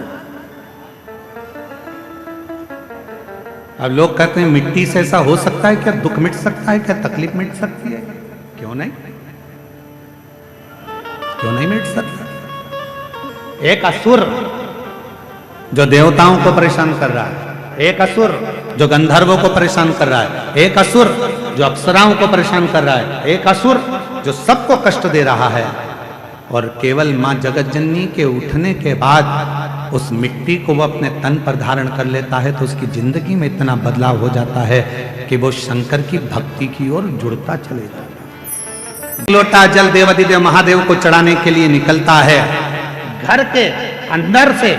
अब लोग कहते हैं मिट्टी से ऐसा हो सकता है क्या? दुख मिट सकता है क्या? तकलीफ मिट सकती है? क्यों नहीं, क्यों नहीं मिट सकता? एक असुर जो देवताओं को परेशान कर रहा है, एक असुर जो गंधर्वों को परेशान कर रहा है, एक असुर जो अप्सराओं को परेशान कर रहा है, एक असुर जो सबको कष्ट दे रहा है, और केवल मां जगत जननी के उठने के बाद उस मिट्टी को वो अपने तन पर धारण कर लेता है, तो उसकी जिंदगी में इतना बदलाव हो जाता है कि वो शंकर की भक्ति की ओर जुड़ता चले जाता है। लोटा जल देवाधिदेव महादेव को चढ़ाने के लिए निकलता है, घर के अंदर से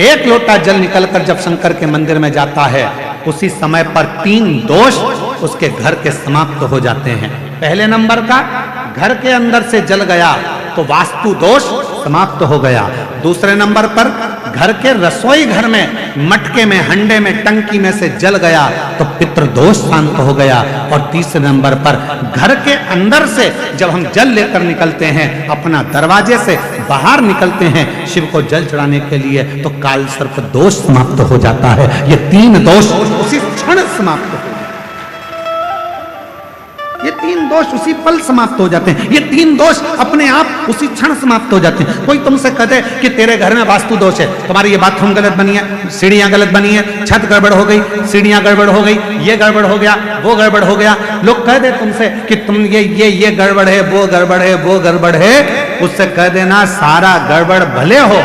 एक लोटा जल निकलकर जब शंकर के मंदिर में जाता है, उसी समय पर 3 दोष उसके घर के समाप्त हो जाते हैं। पहले नंबर का, घर के अंदर से जल गया तो वास्तु दोष समाप्त हो गया। दूसरे नंबर पर, घर के रसोई घर में, मटके में, हंडे में, टंकी में से जल गया तो पितृदोष शांत हो गया। और तीसरे नंबर पर, घर के अंदर से जब हम जल लेकर निकलते हैं, अपना दरवाजे से बाहर निकलते हैं शिव को जल चढ़ाने के लिए, तो काल सर्प दोष समाप्त हो जाता है। ये 3 दोष उसी क्षण समाप्त हो, ये 3 दोष उसी पल समाप्त हो जाते हैं। ये 3 दोष अपने आप उसी क्षण समाप्त हो जाते हैं। कोई तुमसे कहते कि तेरे घर में वास्तु दोष है, तुम्हारी ये बाथरूम गलत बनी है, सीढ़ियां गलत बनी है, छत गड़बड़ हो गई, सीढ़ियां गड़बड़ हो गई, ये गड़बड़ हो गया, वो गड़बड़ हो गया। लोग कह दे तुमसे कि तुम ये गड़बड़ है, वो गड़बड़ है, वो गड़बड़ है, उससे कह देना सारा गड़बड़ भले हो,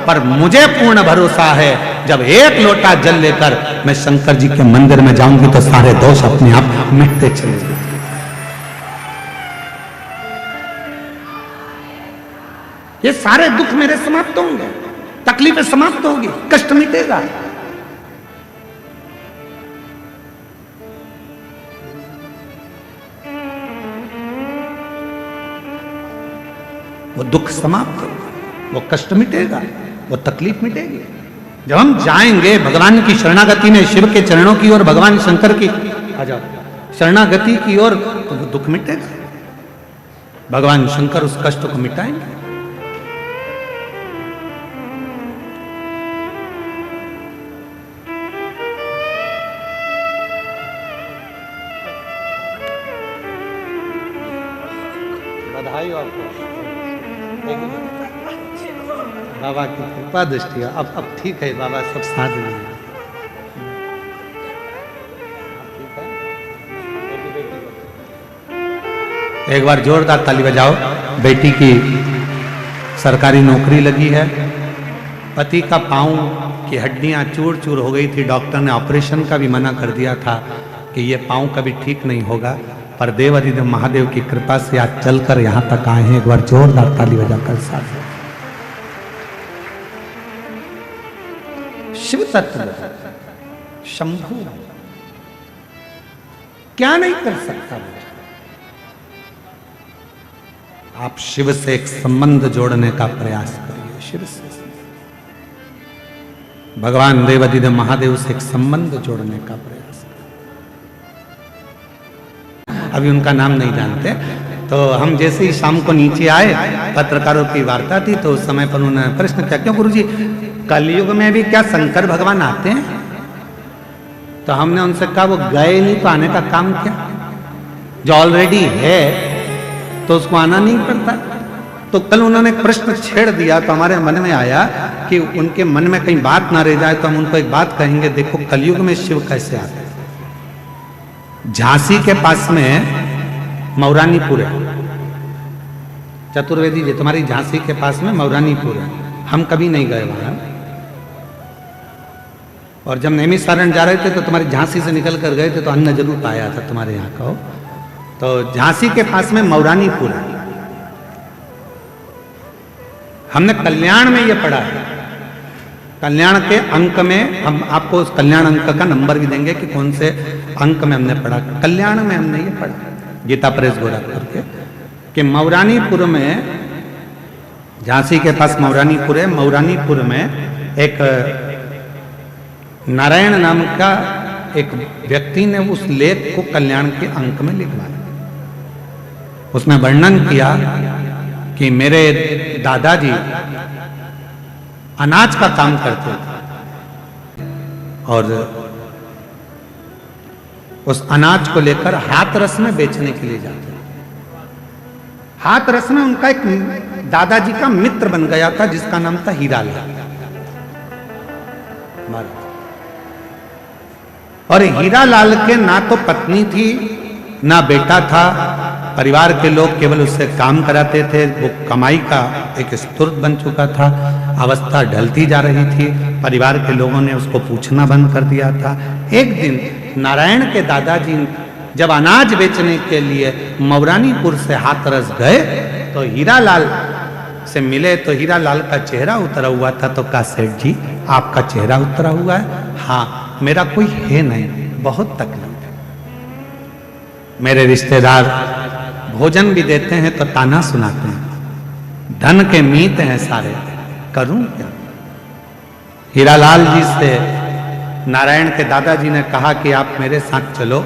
पर मुझे पूर्ण भरोसा है जब एक लोटा जल लेकर मैं शंकर जी के मंदिर में जाऊंगी तो सारे दोष अपने आप मिटते चले जाएंगे। ये सारे दुख मेरे समाप्त होंगे, तकलीफें समाप्त होगी, कष्ट मिटेगा। वो दुख समाप्त होगा, वो कष्ट मिटेगा, वो तकलीफ मिटेगी। जब हम जाएंगे भगवान की शरणागति में, शिव के चरणों की ओर, भगवान शंकर की आ जाओ शरणागति की ओर, तो वो दुख मिटेगा। भगवान शंकर उस कष्ट को मिटाएंगे। बधाई आपको, बाबा की कृपा दृष्टि। अब ठीक है बाबा, सब साथ में हैं। एक बार जोरदार ताली बजाओ। बेटी की सरकारी नौकरी लगी है। पति का पांव की हड्डियां चूर चूर हो गई थी, डॉक्टर ने ऑपरेशन का भी मना कर दिया था कि ये पांव कभी ठीक नहीं होगा, पर देवाधिदेव महादेव की कृपा से आज चलकर यहां तक आए हैं। एक बार जोरदार ताली बजाकर साथ। शिव तत्व शंभु क्या नहीं कर सकता। आप शिव से एक संबंध जोड़ने का प्रयास करिए। शिव से, भगवान देवाधिदेव महादेव से एक संबंध जोड़ने का प्रयास करिए। अभी उनका नाम नहीं जानते, तो हम जैसे ही शाम को नीचे आए, पत्रकारों की वार्ता थी, तो उस समय पर उन्होंने प्रश्न किया, क्यों गुरुजी कलयुग में भी क्या शंकर भगवान आते हैं? तो हमने उनसे कहा वो गए नहीं तो आने का काम क्या? जो ऑलरेडी है तो उसको आना नहीं पड़ता। तो कल उन्होंने एक प्रश्न छेड़ दिया, तो हमारे मन में आया कि उनके मन में कहीं बात ना रह जाए, तो हम उनको एक बात कहेंगे, देखो कलयुग में शिव कैसे आते हैं। झांसी के पास में मौरानीपुर है। चतुर्वेदी जी, तुम्हारी झांसी के पास में मौरानीपुर है। हम कभी नहीं गए वहां, और जब नैमिषारण्य जा रहे थे तो तुम्हारी झांसी से निकल कर गए थे, तो अन्न जरूर पाया था तुम्हारे यहाँ का। तो झांसी के पास में मौरानीपुर है। हमने कल्याण में ये पढ़ा है। कल्याण के अंक में हम आपको उस कल्याण अंक का नंबर भी देंगे कि कौन से अंक में हमने पढ़ा। कल्याण में हमने ये पढ़ा, गीता प्रेस गोरखपुर के, कि मौरानीपुर में, झांसी के पास मौरानीपुर है, मौरानीपुर में एक नारायण नाम का एक व्यक्ति ने उस लेख को कल्याण के अंक में लिखवाया। उसमें वर्णन किया कि मेरे दादाजी अनाज का काम करते थे, और उस अनाज को लेकर हाथरस में बेचने के लिए जाते थे। हाथरस में उनका एक दादाजी का मित्र बन गया था, जिसका नाम था हीरालाल। और हीरालाल के ना तो पत्नी थी ना बेटा था। परिवार के लोग केवल उससे काम कराते थे। वो कमाई का एक स्रोत बन चुका था। अवस्था ढलती जा रही थी। परिवार के लोगों ने उसको पूछना बंद कर दिया था। एक दिन नारायण के दादाजी जब अनाज बेचने के लिए मौरानीपुर से हाथरस गए, तो हीरालाल से मिले, तो हीरालाल का चेहरा उतरा हुआ था। तो कहा, सेठ जी आपका चेहरा उतरा हुआ है? हाँ, मेरा कोई है नहीं, बहुत तकलीफ है। मेरे रिश्तेदार भोजन भी देते हैं तो ताना सुनाते हैं, धन के मीत हैं सारे, करूं क्या? हीरालाल जी से नारायण के दादाजी ने कहा कि आप मेरे साथ चलो,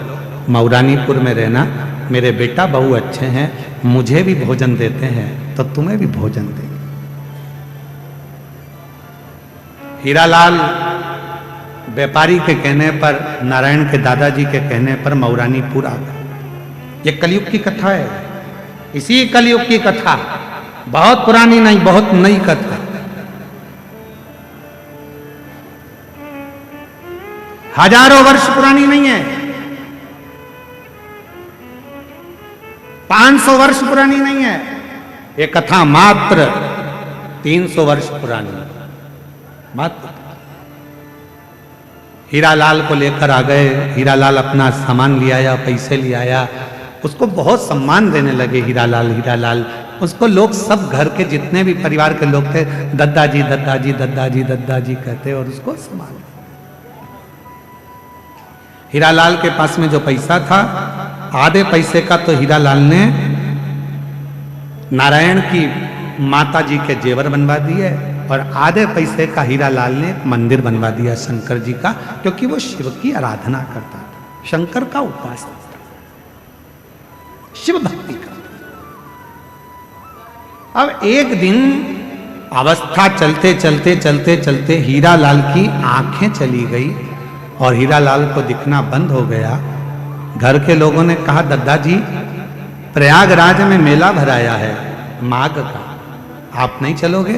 मौरानीपुर में रहना, मेरे बेटा बहू अच्छे हैं, मुझे भी भोजन देते हैं तो तुम्हें भी भोजन देंगे। हीरालाल व्यापारी के कहने पर, नारायण के दादाजी के कहने पर मौरानीपुर आ गए। ये कलयुग की कथा है। इसी कलयुग की कथा, बहुत पुरानी नहीं, बहुत नई कथा। हजारों वर्ष पुरानी नहीं है, 500 वर्ष पुरानी नहीं है। ये कथा मात्र 300 वर्ष पुरानी, मात्र हीरालाल को लेकर आ गए। हीरालाल अपना सामान ले आया, पैसे ले आया, उसको बहुत सम्मान देने लगे। हीरालाल हीरालाल उसको लोग सब घर के जितने भी परिवार के लोग थे दद्दाजी दद्दाजी दद्दाजी दद्दाजी कहते और उसको सम्मान। हीरालाल के पास में जो पैसा था, आधे पैसे का तो हीरालाल ने नारायण की माता जी के जेवर बनवा दिए और आधे पैसे का हीरालाल ने एक मंदिर बनवा दिया शंकर जी का, क्योंकि वो शिव की आराधना करता था, शंकर का उपासक था, शिव भक्ति का। अब एक दिन अवस्था चलते चलते चलते चलते हीरालाल की आंखें चली गई और हीरालाल को दिखना बंद हो गया। घर के लोगों ने कहा, दद्दाजी प्रयागराज में मेला भराया है माघ का, आप नहीं चलोगे?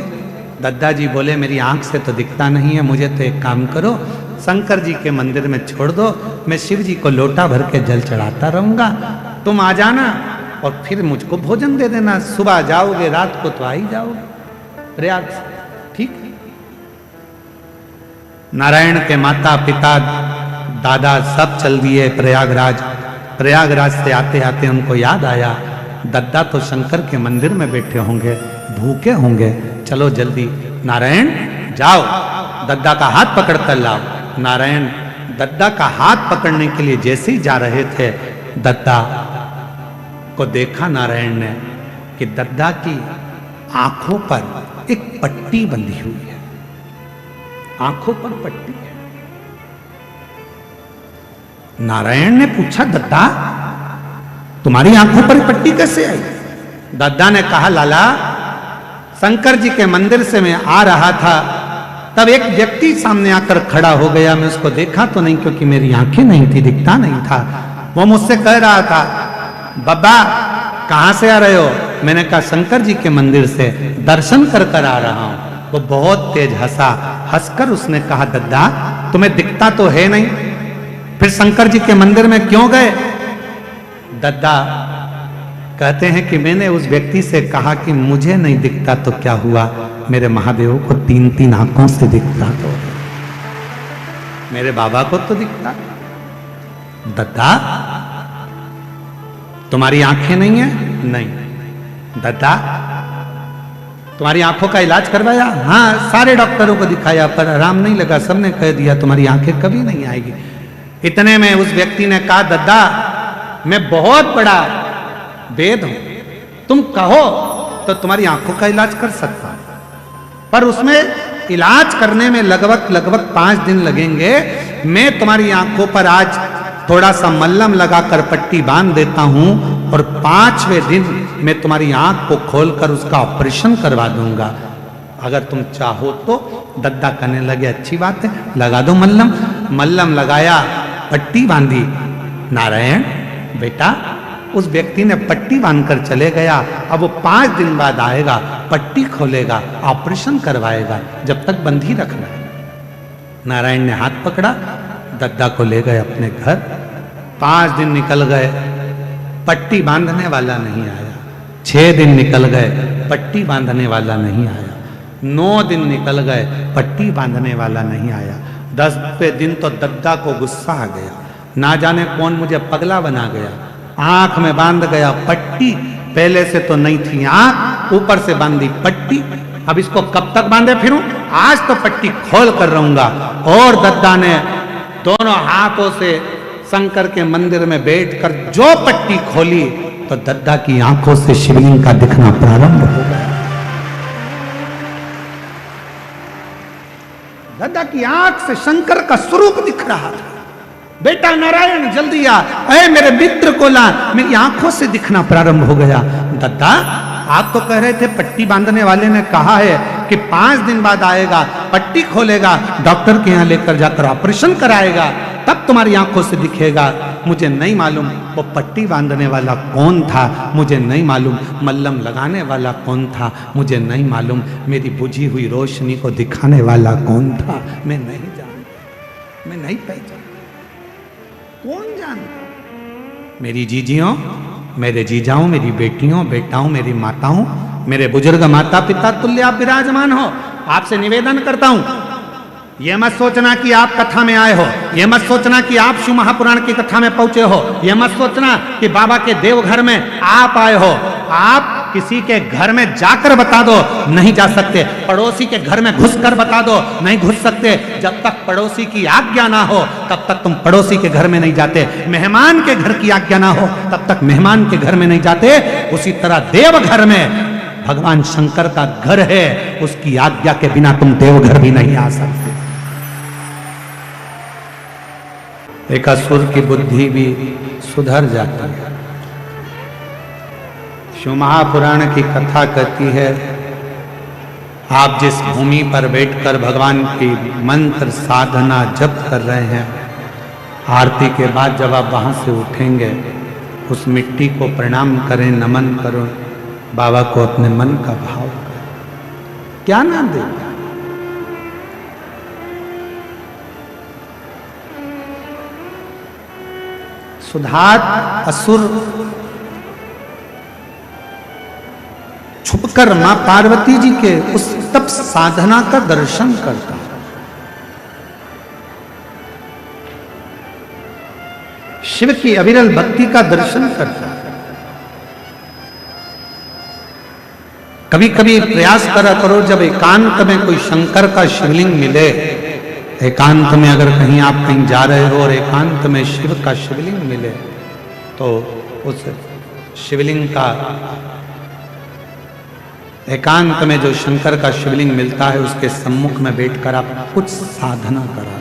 दद्दाजी बोले, मेरी आंख से तो दिखता नहीं है, मुझे तो एक काम करो, शंकर जी के मंदिर में छोड़ दो, मैं शिव जी को लोटा भर के जल चढ़ाता रहूंगा, तुम आ जाना और फिर मुझको भोजन दे देना, सुबह जाओगे रात को तो आ ही जाओगे प्रयाग से, ठीक है? नारायण के माता पिता दादा सब चल दिए प्रयागराज। प्रयागराज से आते आते उनको याद आया, दद्दा तो शंकर के मंदिर में बैठे होंगे, भूखे होंगे, चलो जल्दी नारायण जाओ दद्दा का हाथ पकड़ कर लाओ। नारायण दद्दा का हाथ पकड़ने के लिए जैसे ही जा रहे थे, दद्दा को देखा नारायण ने कि दद्दा की आंखों पर एक पट्टी बंधी हुई है, आंखों पर पट्टी है। नारायण ने पूछा, दद्दा तुम्हारी आंखों पर पट्टी कैसे आई? दद्दा ने कहा, लाला शंकर जी के मंदिर से मैं आ रहा था, तब एक व्यक्ति सामने आकर खड़ा हो गया, मैं उसको देखा तो नहीं क्योंकि मेरी आंखें नहीं थी, दिखता नहीं था। वो मुझसे कह रहा था, बाबा कहां से आ रहे हो? मैंने कहा शंकर जी के मंदिर से दर्शन कर कर आ रहा हूं। वो बहुत तेज हंसा, हंसकर उसने कहा, दद्दा तुम्हें दिखता तो है नहीं, फिर शंकर जी के मंदिर में क्यों गए? दद्दा कहते हैं कि मैंने उस व्यक्ति से कहा कि मुझे नहीं दिखता तो क्या हुआ, मेरे महादेव को 3-3 आंखों से दिखता तो मेरे बाबा को तो दिखता। दद्दा तुम्हारी आंखें नहीं है? नहीं। दद्दा तुम्हारी आंखों का इलाज करवाया? हाँ, सारे डॉक्टरों को दिखाया पर आराम नहीं लगा, सबने कह दिया तुम्हारी आंखें कभी नहीं आएगी। इतने में उस व्यक्ति ने कहा, दद्दा मैं बहुत बड़ा वेद हूं, तुम कहो तो तुम्हारी आंखों का इलाज कर सकता हूं, पर उसमें इलाज करने में लगभग 5 दिन लगेंगे। मैं तुम्हारी आंखों पर आज थोड़ा सा मल्लम लगाकर पट्टी बांध देता हूं और 5वें दिन मैं तुम्हारी आंख को खोलकर उसका ऑपरेशन करवा दूंगा, अगर तुम चाहो तो। दद्दा कहने लगे, अच्छी बात है, लगा दो मल्लम। मल्लम लगाया, पट्टी बांधी। नारायण बेटा उस व्यक्ति ने पट्टी बांधकर चले गया। अब वो 5 दिन बाद आएगा, पट्टी खोलेगा, ऑपरेशन करवाएगा, जब तक बंधी रखना। नारायण ने हाथ पकड़ा, दद्दा को ले गए अपने घर। 5 दिन निकल गए, पट्टी बांधने वाला नहीं आया। 6 दिन निकल गए, पट्टी बांधने वाला नहीं आया। 9 दिन निकल गए, पट्टी बांधने वाला नहीं आया। 10वें दिन तो दद्दा को गुस्सा आ गया, ना जाने कौन मुझे पगला बना गया, आंख में बांध गया पट्टी, पहले से तो नहीं थी आंख, ऊपर से बांधी पट्टी। अब इसको कब तक बांधे फिरूं? आज तो पट्टी खोल कर रहूंगा। और दद्दा ने दोनों हाथों से शंकर के मंदिर में बैठकर जो पट्टी खोली तो दद्दा की आंखों से शिवलिंग का दिखना प्रारंभ हो गया। दद्दा की आंख से शंकर का स्वरूप दिख रहा था। बेटा नारायण जल्दी आ, अरे मेरे मित्र को ला, मेरी आंखों से दिखना प्रारंभ हो गया। दद्दा आप तो कह रहे थे पट्टी बांधने वाले ने कहा है कि 5 दिन बाद आएगा, पट्टी खोलेगा, डॉक्टर के यहाँ लेकर जाकर ऑपरेशन कराएगा, तब तुम्हारी आंखों से दिखेगा। मुझे नहीं मालूम वो पट्टी बांधने वाला कौन था, मुझे नहीं मालूम मल्लम लगाने वाला कौन था, मुझे नहीं मालूम मेरी बुझी हुई रोशनी को दिखाने वाला कौन था। मैं नहीं जानता, मैं नहीं पहचान, कौन जानता? मेरी जीजियों, मेरे जीजाओं, मेरी बेटियों, बेटाओं, मेरी माताओं, मेरे बुजुर्ग माता पिता तुल्य आप विराजमान हो, आपसे निवेदन करता हूं ये मत सोचना कि आप कथा में आए हो, ये मत सोचना कि आप शिव महापुराण की कथा में पहुंचे हो, ये मत सोचना कि बाबा के देवघर में आप आए हो। आप किसी के घर में जाकर बता दो, नहीं जा सकते। पड़ोसी के घर में घुसकर बता दो, नहीं घुस सकते। जब तक पड़ोसी की आज्ञा ना हो तब तक तुम पड़ोसी के घर में नहीं जाते। मेहमान के घर की आज्ञा ना हो तब तक मेहमान के घर में नहीं जाते। उसी तरह देवघर में भगवान शंकर का घर है, उसकी आज्ञा के बिना तुम देवघर भी नहीं आ सकते। एक असुर की बुद्धि भी सुधर जाती है। शिव महापुराण की कथा कहती है, आप जिस भूमि पर बैठकर भगवान की मंत्र साधना जप कर रहे हैं, आरती के बाद जब आप वहां से उठेंगे, उस मिट्टी को प्रणाम करें, नमन करो, बाबा को अपने मन का भाव करें। क्या ना दे, सुधात असुर छुपकर मां पार्वती जी के उस तप साधना का दर्शन करता, शिव की अविरल भक्ति का दर्शन करता। कभी कभी प्रयास करा करो, जब एकांत में कोई शंकर का शिवलिंग मिले, एकांत में अगर कहीं आप कहीं जा रहे हो और एकांत में शिव का शिवलिंग मिले, तो उस शिवलिंग का, एकांत में जो शंकर का शिवलिंग मिलता है, उसके सम्मुख में बैठकर आप कुछ साधना करा।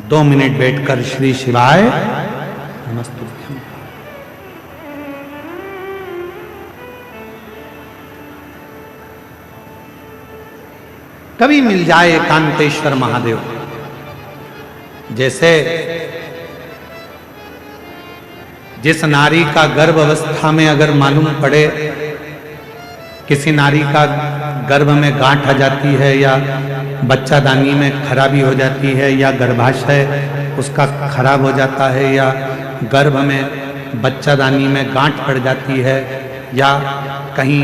2 मिनट बैठकर श्री शिवाय नमस्तुभ्यं, कभी मिल जाए एकांतेश्वर महादेव। जैसे जिस नारी का गर्भ अवस्था में अगर मालूम पड़े, किसी नारी का गर्भ में गांठ आ जाती है, या बच्चादानी में खराबी हो जाती है, या गर्भाशय उसका खराब हो जाता है, या गर्भ में बच्चादानी में गांठ पड़ जाती है, या कहीं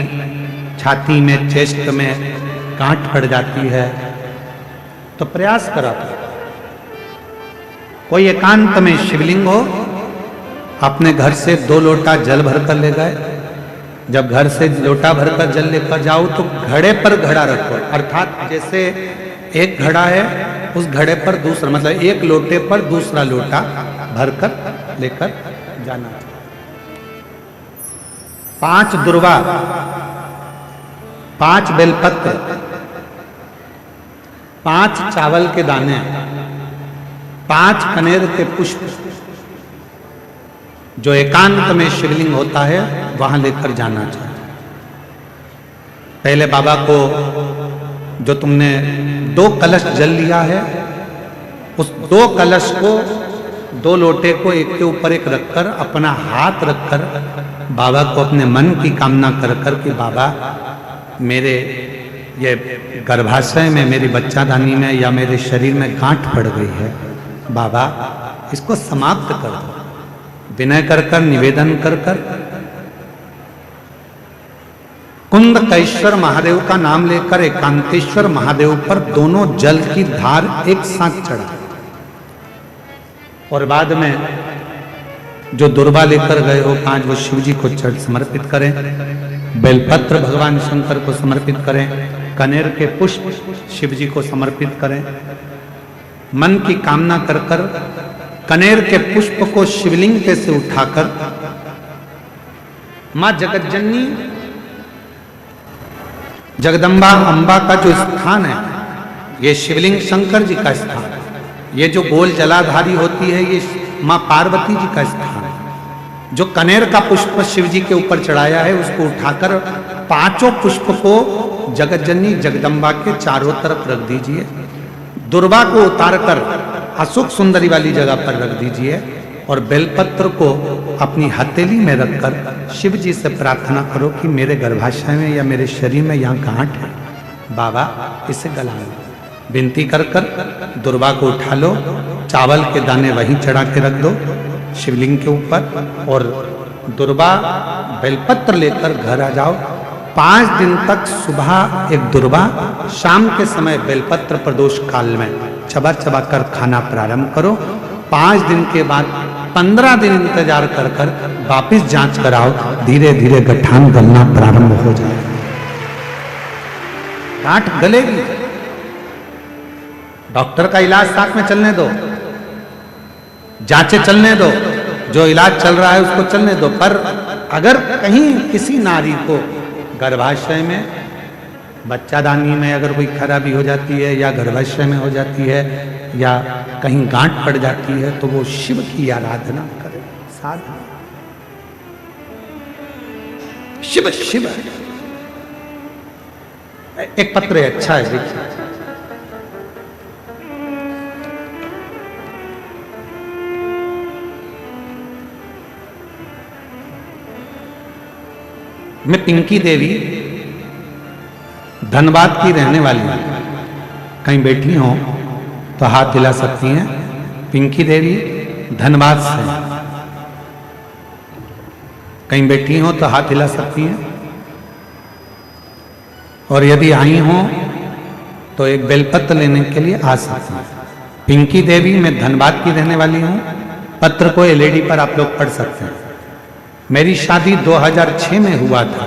छाती में, चेस्ट में गांठ पड़ जाती है, तो प्रयास करा, कोई एकांत में शिवलिंग हो, अपने घर से 2 लोटा जल भरकर ले गए। जब घर से लोटा भरकर जल लेकर जाओ तो घड़े पर घड़ा रखो, अर्थात जैसे एक घड़ा है, उस घड़े पर दूसरा, मतलब एक लोटे पर दूसरा लोटा भरकर लेकर जाना। 5 दुर्वा, 5 बेलपत्र, 5 चावल के दाने, 5 कनेर के पुष्प, जो एकांत में शिवलिंग होता है वहां लेकर जाना चाहिए। पहले बाबा को, जो तुमने 2 कलश जल लिया है, उस 2 कलश को, 2 लोटे को एक के ऊपर एक रखकर, अपना हाथ रखकर बाबा को अपने मन की कामना कर कर कि बाबा, मेरे ये गर्भाशय में, मेरी बच्चादानी में या मेरे शरीर में गांठ पड़ गई है, बाबा इसको समाप्त कर दो। विनय कर कर, निवेदन कर कर कुंदकेश्वर महादेव का नाम लेकर एकांतेश्वर महादेव पर दोनों जल की धार एक साथ चढ़ा, और बाद में जो दुर्वा लेकर गए हो 5, वो शिव जी को समर्पित करें। बेलपत्र भगवान शंकर को समर्पित करें, कनेर के पुष्प शिव जी को समर्पित करें। मन की कामना कर कर कनेर के पुष्प को शिवलिंग पे से उठाकर मां जगतजननी जगदम्बा अंबा का जो स्थान है, ये शिवलिंग शंकर जी का स्थान है। ये जो गोल जलाधारी होती है, ये मां पार्वती जी का स्थान है। जो कनेर का पुष्प शिव जी के ऊपर चढ़ाया है, उसको उठाकर 5 पुष्प को जगतजननी जगदम्बा के चारों तरफ रख दीजिए। दुर्वा को उतारकर अशोक सुंदरी वाली जगह पर रख दीजिए, और बेलपत्र को अपनी हथेली में रखकर शिव जी से प्रार्थना करो कि मेरे गर्भाशय में या मेरे शरीर में यहाँ गांठ है, बाबा इसे गला लो। विनती कर कर दुर्वा को उठा लो, चावल के दाने वहीं चढ़ा के रख दो शिवलिंग के ऊपर, और दुर्वा बेलपत्र लेकर घर आ जाओ। 5 दिन तक सुबह एक दुर्वा, शाम के समय बेलपत्र प्रदोष काल में चबा चबा कर खाना प्रारंभ करो। 5 दिन के बाद 15 दिन इंतजार कर कर वापिस जांच कराओ, धीरे धीरे गठान गलना प्रारंभ हो जाए। गांठ गलेगी। डॉक्टर का इलाज साथ में चलने दो, जांचें चलने दो, जो इलाज चल रहा है उसको चलने दो। पर अगर कहीं किसी नारी को गर्भाशय में, बच्चादानी में अगर कोई खराबी हो जाती है या गर्भाशय में हो जाती है या कहीं गांठ पड़ जाती है तो वो शिव की आराधना करे, साधना। शिव शिव एक पत्र है, अच्छा है, देखिए। मैं पिंकी देवी धनबाद की रहने वाली हूं। कहीं बैठी हो तो हाथ हिला सकती हैं। पिंकी देवी धनबाद से। कहीं बैठी हो तो हाथ हिला सकती हैं। और यदि आई हो तो एक बेलपत्र लेने के लिए आ सकती हैं। पिंकी देवी, मैं धनबाद की रहने वाली हूं। पत्र को एलईडी पर आप लोग पढ़ सकते हैं। मेरी शादी 2006 में हुआ था।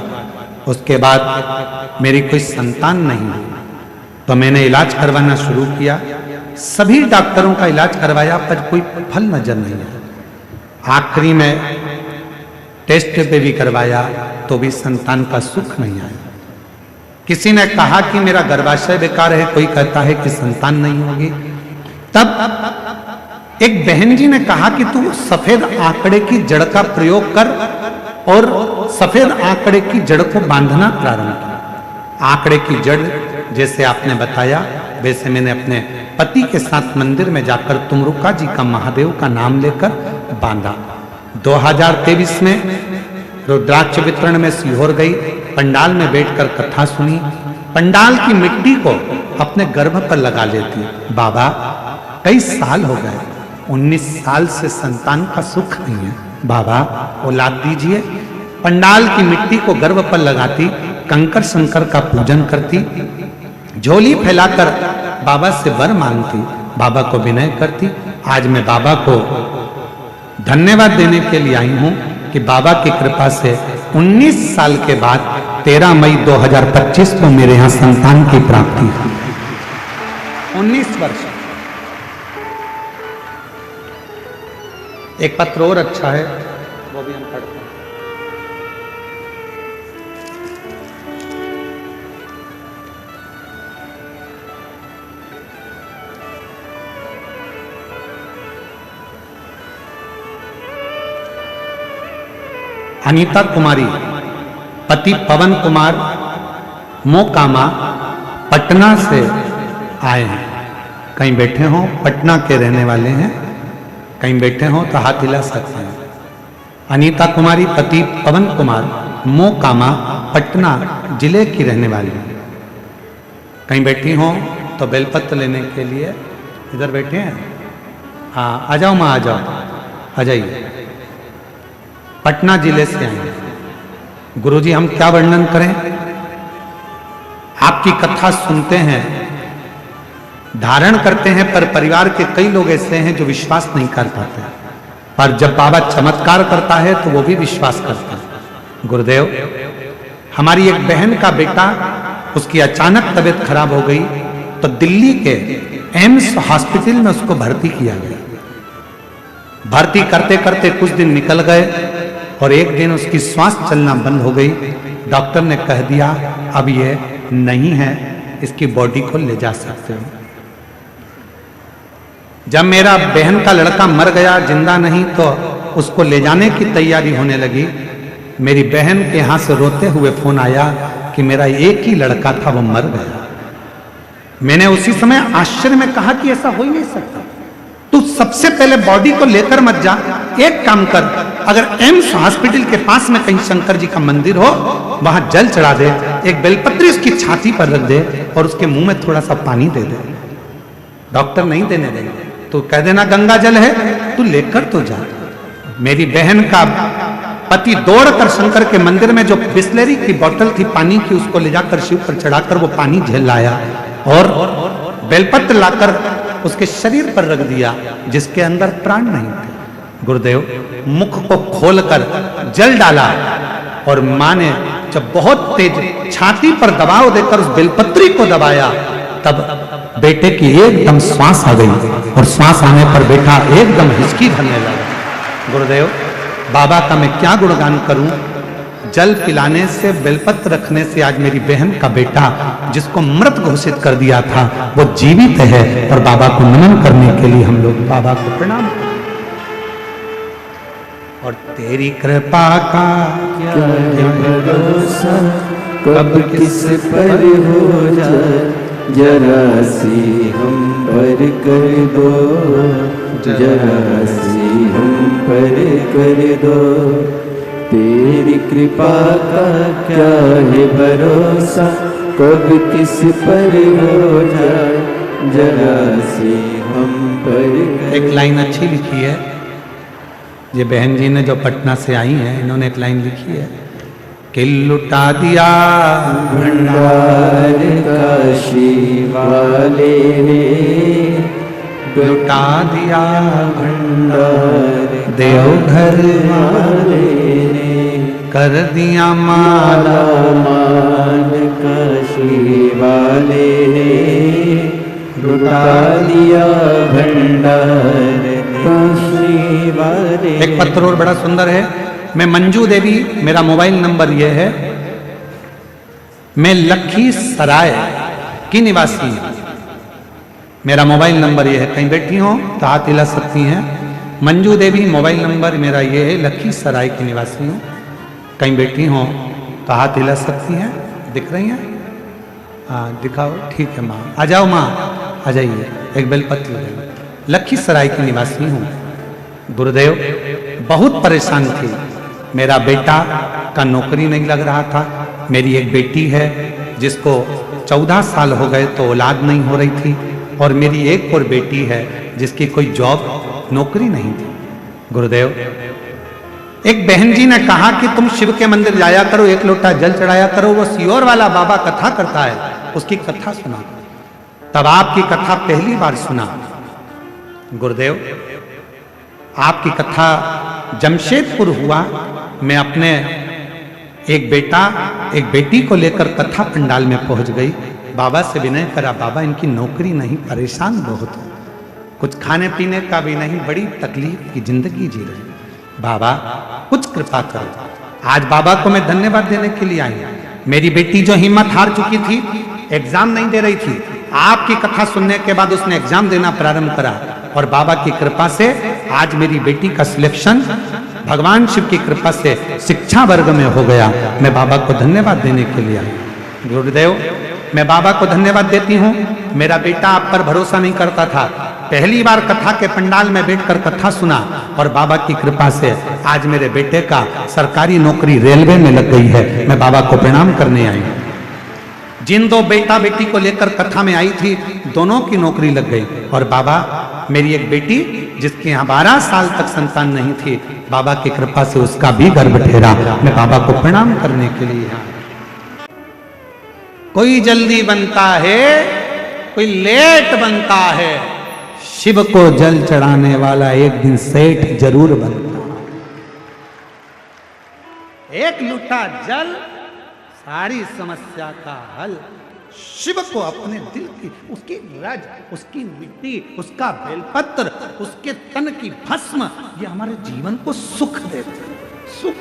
उसके बाद मेरी कोई संतान नहीं हुई, तो मैंने इलाज करवाना शुरू किया। सभी डॉक्टरों का इलाज करवाया पर कोई फल नजर नहीं आया। आखिरी में टेस्ट पे भी करवाया तो भी संतान का सुख नहीं आया। किसी ने कहा कि मेरा गर्भाशय बेकार है, कोई कहता है कि संतान नहीं होगी। तब एक बहन जी ने कहा कि तू सफेद आंकड़े की जड़ का प्रयोग कर, और सफेद आंकड़े की जड़ को बांधना प्रारंभ किया। आंकड़े की जड़ जैसे आपने बताया वैसे मैंने अपने पति के साथ मंदिर में जाकर तुमरुका जी का, महादेव का नाम लेकर बांधा। 2023 में रुद्राक्ष वितरण में सीहोर गई, पंडाल में बैठकर कथा सुनी। पंडाल की मिट्टी को अपने गर्भ पर लगा लेती। बाबा कई साल हो गए, 19 साल से संतान का सुख नहीं है, बाबा औलाद दीजिए। पंडाल की मिट्टी को गर्भ पर लगाती, कंकर शंकर का पूजन करती, झोली फैलाकर बाबा से वर मांगती, बाबा को विनय करती। आज मैं बाबा को धन्यवाद देने के लिए आई हूं कि बाबा की कृपा से 19 साल के बाद 13 मई 2025 को मेरे यहां संतान की प्राप्ति हुई। 19 वर्ष। एक पत्र और अच्छा है, वो भी हम पढ़ते हैं। अनीता कुमारी, पति पवन कुमार मोकामा, पटना से आए हैं। कहीं बैठे हो, पटना के रहने वाले हैं। कहीं बैठे हो तो हाथ हिला सकते हैं। अनीता कुमारी, पति पवन कुमार मोकामा, पटना जिले की रहने वाली है। कहीं बैठी हो तो बेलपत्र लेने के लिए इधर बैठे हैं। हाँ, आ जाओ माँ, आ जाओ, आ जाइए। पटना जिले से आए। गुरुजी हम क्या वर्णन करें, आपकी कथा सुनते हैं, धारण करते हैं, पर परिवार के कई लोग ऐसे हैं जो विश्वास नहीं कर पाते, पर जब बाबा चमत्कार करता है तो वो भी विश्वास करते हैं। गुरुदेव, हमारी एक बहन का बेटा, उसकी अचानक तबीयत खराब हो गई तो दिल्ली के एम्स हॉस्पिटल में उसको भर्ती किया गया। भर्ती करते करते कुछ दिन निकल गए और एक दिन उसकी श्वास चलना बंद हो गई। डॉक्टर ने कह दिया अब ये नहीं है, इसकी बॉडी को ले जा सकते हो। जब मेरा बहन का लड़का मर गया, जिंदा नहीं, तो उसको ले जाने की तैयारी होने लगी। मेरी बहन के यहां से रोते हुए फोन आया कि मेरा एक ही लड़का था, वो मर गया। मैंने उसी समय आश्चर्य में कहा कि ऐसा हो ही नहीं सकता। तू सबसे पहले बॉडी को लेकर मत जा, एक काम कर, अगर एम्स हॉस्पिटल के पास में कहीं शंकर जी का मंदिर हो, वहां जल चढ़ा दे, एक बेलपत्री उसकी छाती पर रख दे और उसके मुंह में थोड़ा सा पानी दे दे। डॉक्टर नहीं देने देंगे, तो कह देना गंगा जल है, तू लेकर तो जा। मेरी बहन का पति दौड़कर शंकर के मंदिर में जो बिस्लेरी की बोतल थी पानी की, उसको ले जाकर शिव पर चढ़ाकर वो पानी झेल लाया और बेलपत्र लाकर उसके शरीर पर रख दिया जिसके अंदर प्राण नहीं थे। गुरुदेव मुख को खोलकर जल डाला और मां ने जब बहुत तेज छाती पर दबाव देकर उस बेलपत्री को दबाया, तब बेटे की एकदम श्वास आ गई और श्वास आने पर बेटा एकदम हिचकी भरने लगा। गुरुदेव बाबा का मैं क्या गुणगान करूं, जल पिलाने से बेलपत्र रखने से आज मेरी बहन का बेटा जिसको मृत घोषित कर दिया था वो जीवित है और बाबा को नमन करने के लिए हम लोग बाबा को प्रणाम करते। और तेरी कृपा का क्या है भरोसा, कब किस पर हो जाए, जरा सी हम पर कर दो, जरा सी हम पर कर दो। तेरी कृपा का क्या है भरोसा, कब किस पर हो जाए, जरा सी हम पर कर। एक लाइन अच्छी लिखी है, ये बहन जी ने जो पटना से आई हैं, इन्होंने एक लाइन लिखी है कि लुटा दिया भंडार काशी वाले ने, लुटा दिया भंडार देवघर वाले ने, कर दिया माला मान काशी वाले ने, लुटा दिया भंडार काशी वाले। एक पत्र और बड़ा सुंदर है। मैं मंजू देवी, मेरा मोबाइल नंबर ये है, मैं लखीसराय की निवासी हूं। मेरा मोबाइल नंबर ये है, कहीं बैठी हो तो हाथ हिला सकती हैं। मंजू देवी मोबाइल नंबर मेरा ये है, लखीसराय की निवासी हूँ। कहीं बैठी हो तो हाथ हिला सकती हैं, दिख रही हैं? हाँ दिखाओ, ठीक है माँ, आ जाओ माँ, आ जाइए। एक बेलपत्र लगाइए। लखीसराय की निवासी हूँ। गुरुदेव बहुत परेशान थी, मेरा बेटा का नौकरी नहीं लग रहा था। मेरी एक बेटी है जिसको 14 साल हो गए तो औलाद नहीं हो रही थी, और मेरी एक और बेटी है जिसकी कोई जॉब नौकरी नहीं थी। गुरुदेव एक बहन जी ने कहा कि तुम शिव के मंदिर जाया करो, एक लोटा जल चढ़ाया करो, वो सियोर वाला बाबा कथा करता है, उसकी कथा सुना। तब आपकी कथा पहली बार सुना। गुरुदेव आपकी कथा जमशेदपुर हुआ। मैं अपने एक बेटा एक बेटी को लेकर कथा पंडाल में पहुंच गई। बाबा से विनय करा, बाबा इनकी नौकरी नहीं, परेशान बहुत हो, कुछ खाने पीने का भी नहीं, बड़ी तकलीफ की जिंदगी जी रही, बाबा कुछ कृपा करो। आज बाबा को मैं धन्यवाद देने के लिए आई हूं। मेरी बेटी जो हिम्मत हार चुकी थी, एग्जाम नहीं दे रही थी, आपकी कथा सुनने के बाद उसने एग्जाम देना प्रारंभ करा, और बाबा की कृपा से आज मेरी बेटी का सिलेक्शन भगवान शिव की कृपा से शिक्षा वर्ग में हो गया। मैं बाबा को धन्यवाद देने के लिए आई। गुरुदेव मैं बाबा को धन्यवाद देती हूँ। मेरा बेटा आप पर भरोसा नहीं करता था, पहली बार कथा के पंडाल में बैठकर कथा सुना, और बाबा की कृपा से आज मेरे बेटे का सरकारी नौकरी रेलवे में लग गई है। मैं बाबा को प्रणाम करने आई हूँ। जिन दो बेटा बेटी को लेकर कथा में आई थी, दोनों की नौकरी लग गई, और बाबा मेरी एक बेटी जिसके यहाँ 12 साल तक संतान नहीं थी, बाबा की कृपा से उसका भी गर्भ ठहरा। मैं बाबा को प्रणाम करने के लिए यहाँ। कोई जल्दी बनता है, कोई लेट बनता है, शिव को जल चढ़ाने वाला एक दिन सेठ जरूर बनता है। एक लूटा जल सारी समस्या का हल। शिव को अपने दिल की, उसकी रज, उसकी मिट्टी, उसका बेलपत्र, उसके तन की भस्म, ये हमारे जीवन को सुख देते हैं, सुख।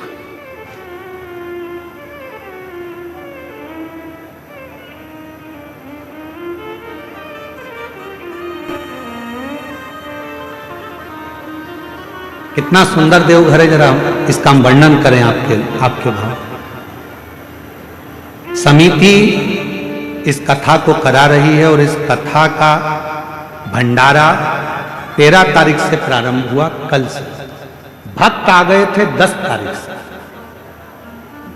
कितना सुंदर देवघर है, जरा इसका हम वर्णन करें आपके भाव। समिति इस कथा को करा रही है, और इस कथा का भंडारा 13 तारीख से प्रारंभ हुआ, कल से। भक्त आ गए थे 10 तारीख से।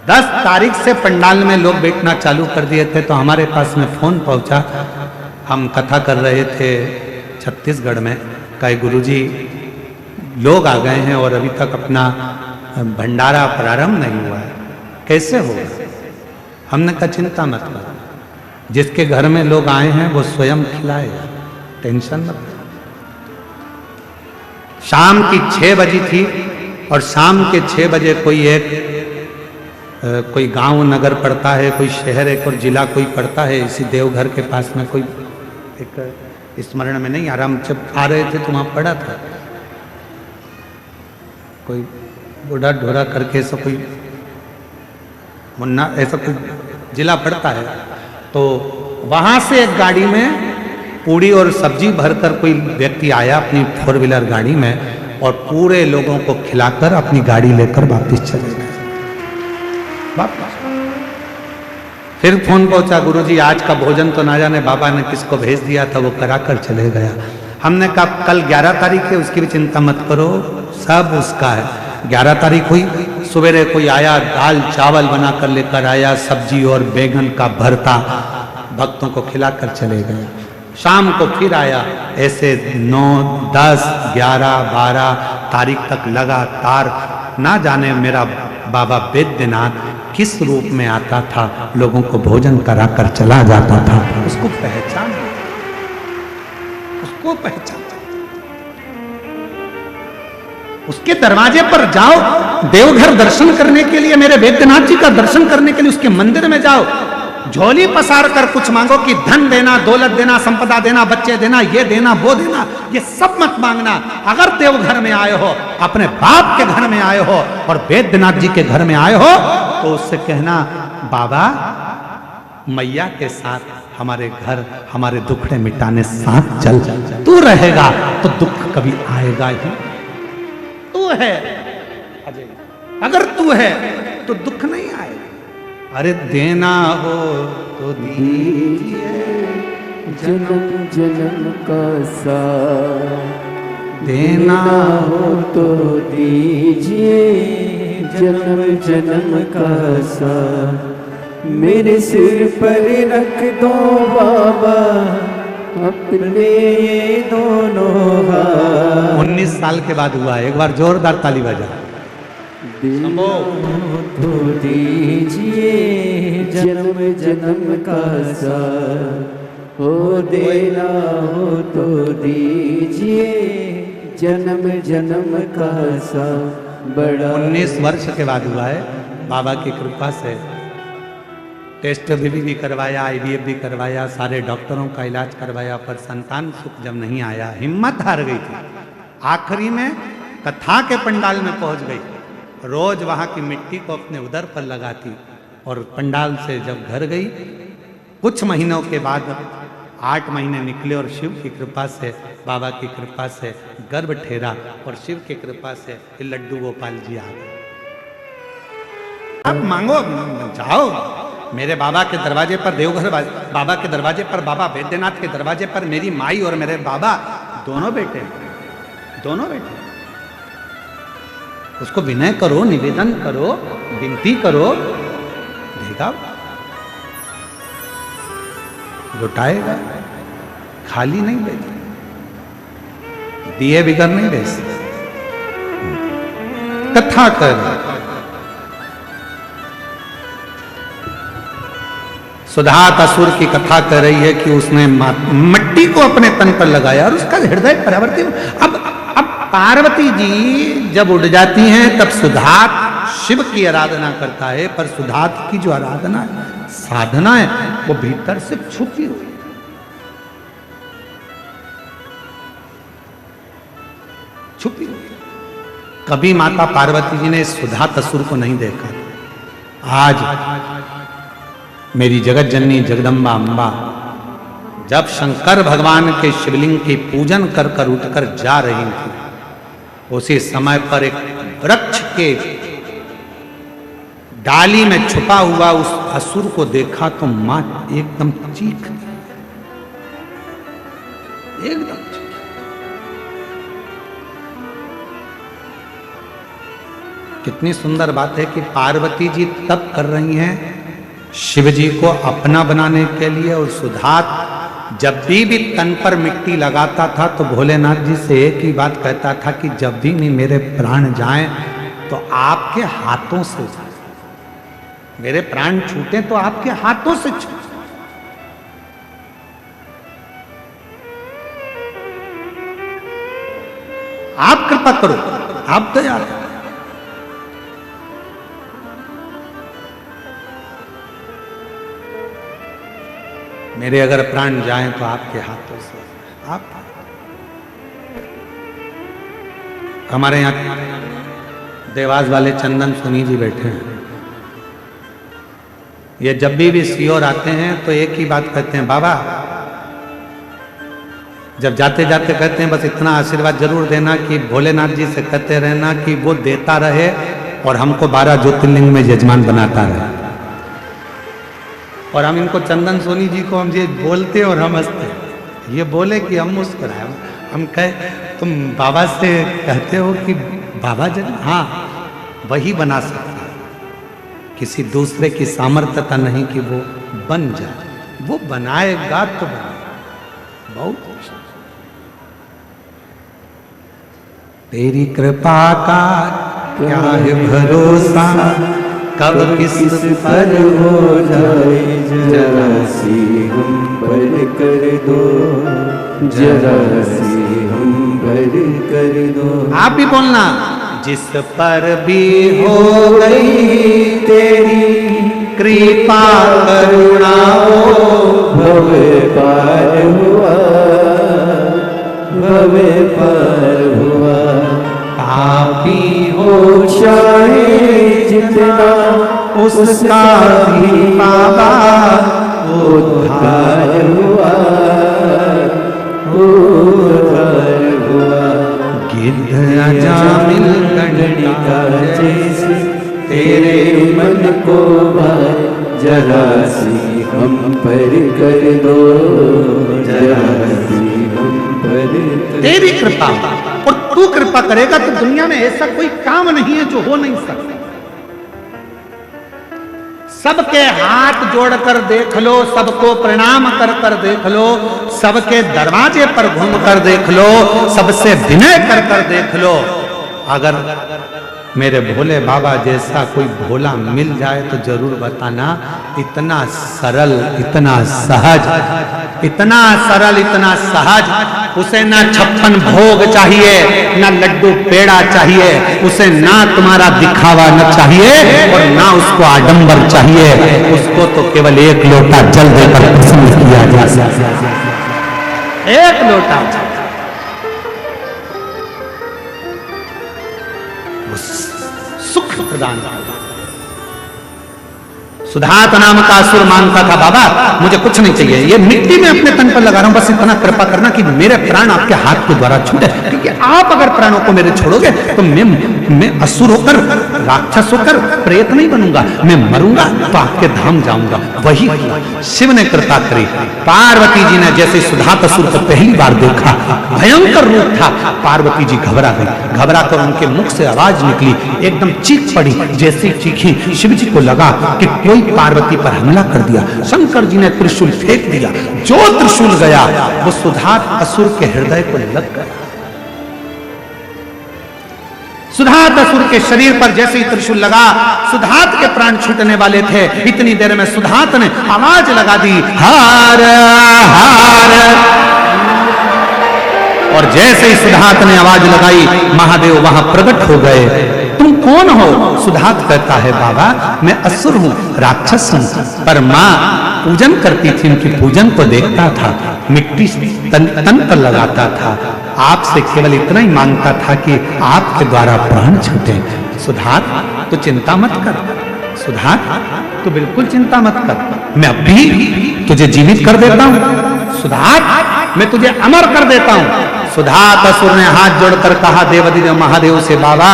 10 तारीख से पंडाल में लोग बैठना चालू कर दिए थे। तो हमारे पास में फोन पहुंचा, हम कथा कर रहे थे छत्तीसगढ़ में, कहे गुरुजी लोग आ गए हैं और अभी तक अपना भंडारा प्रारंभ नहीं हुआ है, कैसे होगा? हमने कहा चिंता मत करो, जिसके घर में लोग आए हैं वो स्वयं खिलाएगा, टेंशन मत लो। शाम की 6 बजी थी और शाम के 6 बजे कोई गांव नगर पड़ता है, कोई शहर एक और जिला कोई पड़ता है, इसी देवघर के पास में कोई एक स्मरण में नहीं आ रहा, हम जब आ रहे थे तो वहाँ पड़ा था, कोई बूढ़ा ढोरा करके ऐसा कोई मुन्ना ऐसा कोई जिला पड़ता है। तो वहाँ से एक गाड़ी में पूड़ी और सब्जी भरकर कोई व्यक्ति आया अपनी 4 व्हीलर गाड़ी में और पूरे लोगों को खिलाकर अपनी गाड़ी लेकर वापस चले गए। फिर फोन पहुंचा, गुरुजी आज का भोजन तो ना जाने बाबा ने किसको भेज दिया था, वो कराकर चले गया। हमने कहा कल 11 तारीख है, उसकी भी चिंता मत करो, सब उसका है। 11 तारीख हुई, सवेरे कोई आया, दाल चावल बनाकर लेकर आया, सब्जी और बैंगन का भरता, भक्तों को खिलाकर चले गए। शाम को फिर आया, ऐसे 9, 10, 11, 12 तारीख तक लगातार ना जाने मेरा बाबा वैद्यनाथ किस रूप में आता था, लोगों को भोजन कराकर चला जाता था। उसको पहचान, उसको पहचान, उसके दरवाजे पर जाओ, देवघर दर्शन करने के लिए, मेरे वैद्यनाथ जी का दर्शन करने के लिए उसके मंदिर में जाओ, झोली पसार कर कुछ मांगो कि धन देना, दौलत देना, संपदा देना, बच्चे देना, ये देना, वो देना, ये सब मत मांगना। अगर देवघर में आए हो, अपने बाप के घर में आए हो और वैद्यनाथ जी के घर में आए हो, तो उससे कहना बाबा मैया के साथ हमारे घर, हमारे दुखड़े मिटाने साथ चल, तू रहेगा तो दुख कभी आएगा ही। तू है, अगर तू है तो दुख नहीं आएगा। अरे देना हो तो दीजिए, जन्म जन्म का साथ, देना हो तो दीजिए, जन्म जन्म का साथ, मेरे सिर पर रख दो बाबा अपने ये दोनों हाथ। 19 साल के बाद हुआ है, एक बार जोरदार ताली बजा। देना हो तो दीजिए, जन्म जन्म का साथ, हो देना हो तो दीजिए, जन्म जन्म का साथ। बड़ा 19 वर्ष के बाद हुआ है, बाबा की कृपा से। टेस्ट भी करवाया, IVF भी करवाया, सारे डॉक्टरों का इलाज करवाया, पर संतान सुख जब नहीं आया, हिम्मत हार गई थी। आखिरी में कथा के पंडाल में पहुंच गई, रोज वहां की मिट्टी को अपने उदर पर लगाती और पंडाल से जब घर गई, कुछ महीनों के बाद 8 महीने निकले और शिव की कृपा से, बाबा की कृपा से गर्भ ठहरा और शिव की कृपा से लड्डू गोपाल जी आ गए। अब मांगो, जाओ मेरे बाबा के दरवाजे पर, देवघर बाबा के दरवाजे पर, बाबा वैद्यनाथ के दरवाजे पर मेरी माई और मेरे बाबा दोनों बेटे, दोनों बेटे। उसको विनय करो, निवेदन करो, विनती करो, देगा, लुटाएगा, खाली नहीं भेजेगा, दिए बिगर नहीं भेज। कथा कर, सुधात असुर की कथा कर रही है कि उसने मिट्टी को अपने तन पर लगाया और उसका हृदय परिवर्तित। अब पार्वती जी जब उड़ जाती हैं तब सुधात शिव की आराधना करता है, पर सुधात की जो आराधना है, साधना है, वो भीतर से छुपी हुई, छुपी हुई। कभी माता पार्वती जी ने सुधात असुर को नहीं देखा। आज मेरी जगत जननी जगदम्बा अम्बा जब शंकर भगवान के शिवलिंग की पूजन कर कर उठकर जा रही थी, उसी समय पर एक वृक्ष के डाली में छुपा हुआ उस असुर को देखा तो मां एकदम चीख, एकदम चीख। कितनी सुंदर बात है कि पार्वती जी तप कर रही हैं शिव जी को अपना बनाने के लिए, और सुधात जब भी तन पर मिट्टी लगाता था तो भोलेनाथ जी से एक ही बात कहता था कि जब भी नहीं मेरे प्राण जाएं तो आपके हाथों से जाए, मेरे प्राण छूटे तो आपके हाथों से छूटे। आप कृपा करो, आप दया करो। मेरे अगर प्राण जाएं तो आपके हाथों से। आप हमारे यहाँ देवास वाले चंदन सुनी जी बैठे हैं, ये जब भी सियोर आते हैं तो एक ही बात कहते हैं, बाबा जब जाते जाते कहते हैं बस इतना आशीर्वाद जरूर देना कि भोलेनाथ जी से कहते रहना कि वो देता रहे और हमको 12 ज्योतिर्लिंग में यजमान बनाता रहे। और हम इनको चंदन सोनी जी को हम ये बोलते और हम हंसते, ये बोले कि हम मुस्कुराए। हम कहे तुम बाबा से कहते हो कि बाबा जन, हाँ वही बना सकता है, किसी दूसरे की सामर्थ्यता नहीं कि वो बन जाए, वो बनाएगा तो बनेगा। बहुत तेरी कृपा का क्या है भरोसा, कब किस पर हो जाए, जरा सी हम पर कर दो, जरा सी हम पर कर दो। आप भी बोलना, जिस पर भी हो गई तेरी कृपा करुणा हो, भव पार हुआ, भव पार हुआ। पापी हो चाहे जितना उसका भी बाबा उद्धार हुआ, उद्धार हुआ। गिद्ध अजामिल गणिका जैसे तेरे मन को भाए, जरा सी हम पर कर दो, जरा सी हम पर कर। तेरी कृपा, और तू कृपा करेगा तो दुनिया में ऐसा कोई काम नहीं है जो हो नहीं सकता। सबके हाथ जोड़कर देख लो, सबको प्रणाम कर कर देख लो, सबके दरवाजे पर घूम कर देख लो, सबसे विनय कर कर देख लो। अगर मेरे भोले बाबा जैसा कोई भोला मिल जाए तो जरूर बताना। इतना सरल, इतना सहज, इतना सरल, इतना सहज, उसे ना 56 भोग चाहिए, ना लड्डू पेड़ा चाहिए, उसे ना तुम्हारा दिखावा न चाहिए और ना उसको आडंबर चाहिए। उसको तो केवल एक लोटा जल देकर प्रसन्न किया जा सकता है। एक लोटा सुख प्रदान। सुधात नाम का असुर मानता था, बाबा मुझे कुछ नहीं चाहिए, ये मिट्टी में अपने तन पर लगा रहा हूं, बस इतना कृपा करना कि मेरे प्राण आपके हाथ के द्वारा छूटे, क्योंकि आप अगर प्राणों को मेरे छोड़ोगे तो मैं असुर होकर, राक्षस होकर प्रेत नहीं बनूंगा, मैं मरूंगा तो आपके धाम जाऊंगा। वही शिव ने कृपा करी। पार्वती जी ने जैसे सुधात असुर को पहली बार देखा, भयंकर रूप था, पार्वती जी घबरा गई। घबरा कर उनके मुख से आवाज निकली, एकदम चीख पड़ी। जैसी चीखी, शिव जी को लगा कि कोई पार्वती पर हमला कर दिया। शंकर जी ने त्रिशूल फेंक दिया, जो त्रिशूल गया वो सुधात असुर के हृदय को लग गया। सुधात असुर के शरीर पर जैसे ही त्रिशूल लगा, सुधात के प्राण छूटने वाले थे। इतनी देर में सुधात ने आवाज लगा दी, हार हार। और जैसे ही सुधात ने आवाज लगाई, महादेव वहां प्रकट हो गए। तुम कौन हो? सुधात कहता है, बाबा मैं असुर हूं, राक्षस हूं, पर मां पूजन करती थी, उनकी पूजन को देखता था, मिट्टी तन पर लगाता था, आपसे केवल इतना ही मांगता था कि आपके द्वारा प्राण छूटे। सुधात तो चिंता मत कर, सुधात तो बिल्कुल चिंता मत कर, मैं अब भी तुझे जीवित कर देता हूं। सुधात मैं तुझे अमर कर देता हूं। सुधात असुर ने हाथ जोड़कर कहा देवाधिदेव महादेव से, बाबा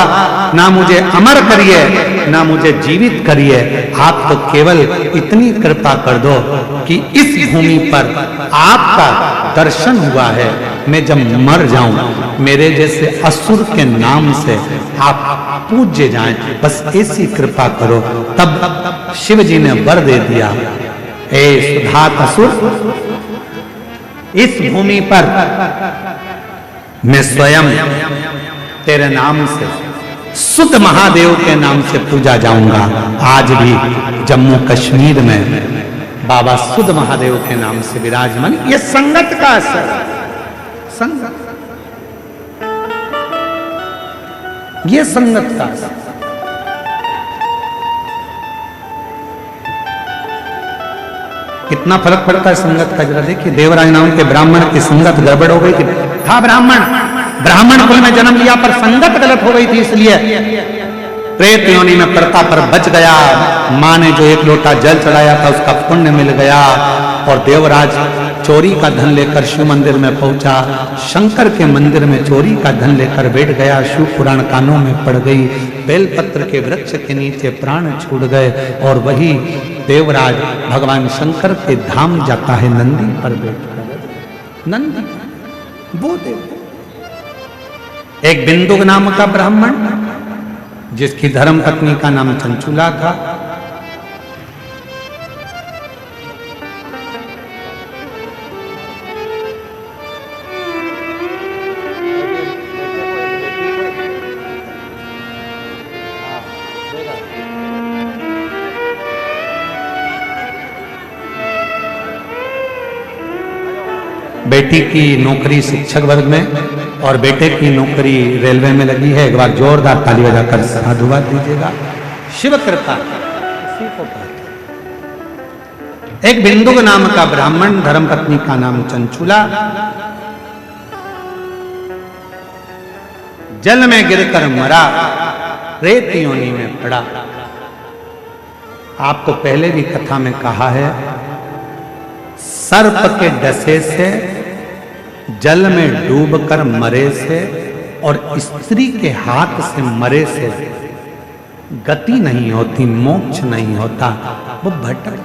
ना मुझे अमर करिए ना मुझे जीवित करिए, आप तो केवल इतनी कृपा कर दो कि इस भूमि पर आपका दर्शन हुआ है, मैं जब मर जाऊं मेरे जैसे असुर के नाम से आप पूज्य जाएं, बस ऐसी कृपा करो। तब शिव जी ने वर दे दिया, हे सुधात असुर, इस भूमि पर मैं स्वयं तेरे नाम से सुध महादेव के नाम से पूजा जाऊंगा। आज भी जम्मू कश्मीर में बाबा सुध महादेव के नाम से विराजमान। ये संगत का असर, संगत, ये संगत का असर। कितना फर्क पड़ता है संगत का, जरा देखिए। देवराज नाम के ब्राह्मण की संगत गड़बड़ हो गई थी। था ब्राह्मण कुल में जन्म लिया, पर संगत गलत हो गई थी, इसलिए प्रेत योनि में पड़ता पर बच गया। माँ ने जो एक लोटा जल चढ़ाया था उसका पुण्य मिल गया। और देवराज चोरी का धन लेकर शिव मंदिर में पहुंचा, शंकर के मंदिर में चोरी का धन लेकर बैठ गया। शिव पुराण कानों में पड़ गई। बेलपत्र के वृक्ष के नीचे प्राण छूट गए। और वही देवराज भगवान शंकर के धाम जाता है नंदी पर बैठकर। नंदी वो देव, एक बिंदु नाम का ब्राह्मण जिसकी धर्म पत्नी का नाम चंचुला था, बेटी की नौकरी शिक्षक वर्ग में और बेटे की नौकरी रेलवे में लगी है। एक बार जोरदार ताली बजाकर साधुवाद दीजिएगा। शिव कृपा इसी को कहते हैं। एक बिंदु नाम का ब्राह्मण, धर्मपत्नी का नाम चंचुला, जल में गिरकर मरा, रेत योनि में पड़ा। आपको पहले भी कथा में कहा है, सर्प के डसे से, जल में डूबकर मरे से और स्त्री के हाथ से मरे से गति नहीं होती, मोक्ष नहीं होता, वो भटक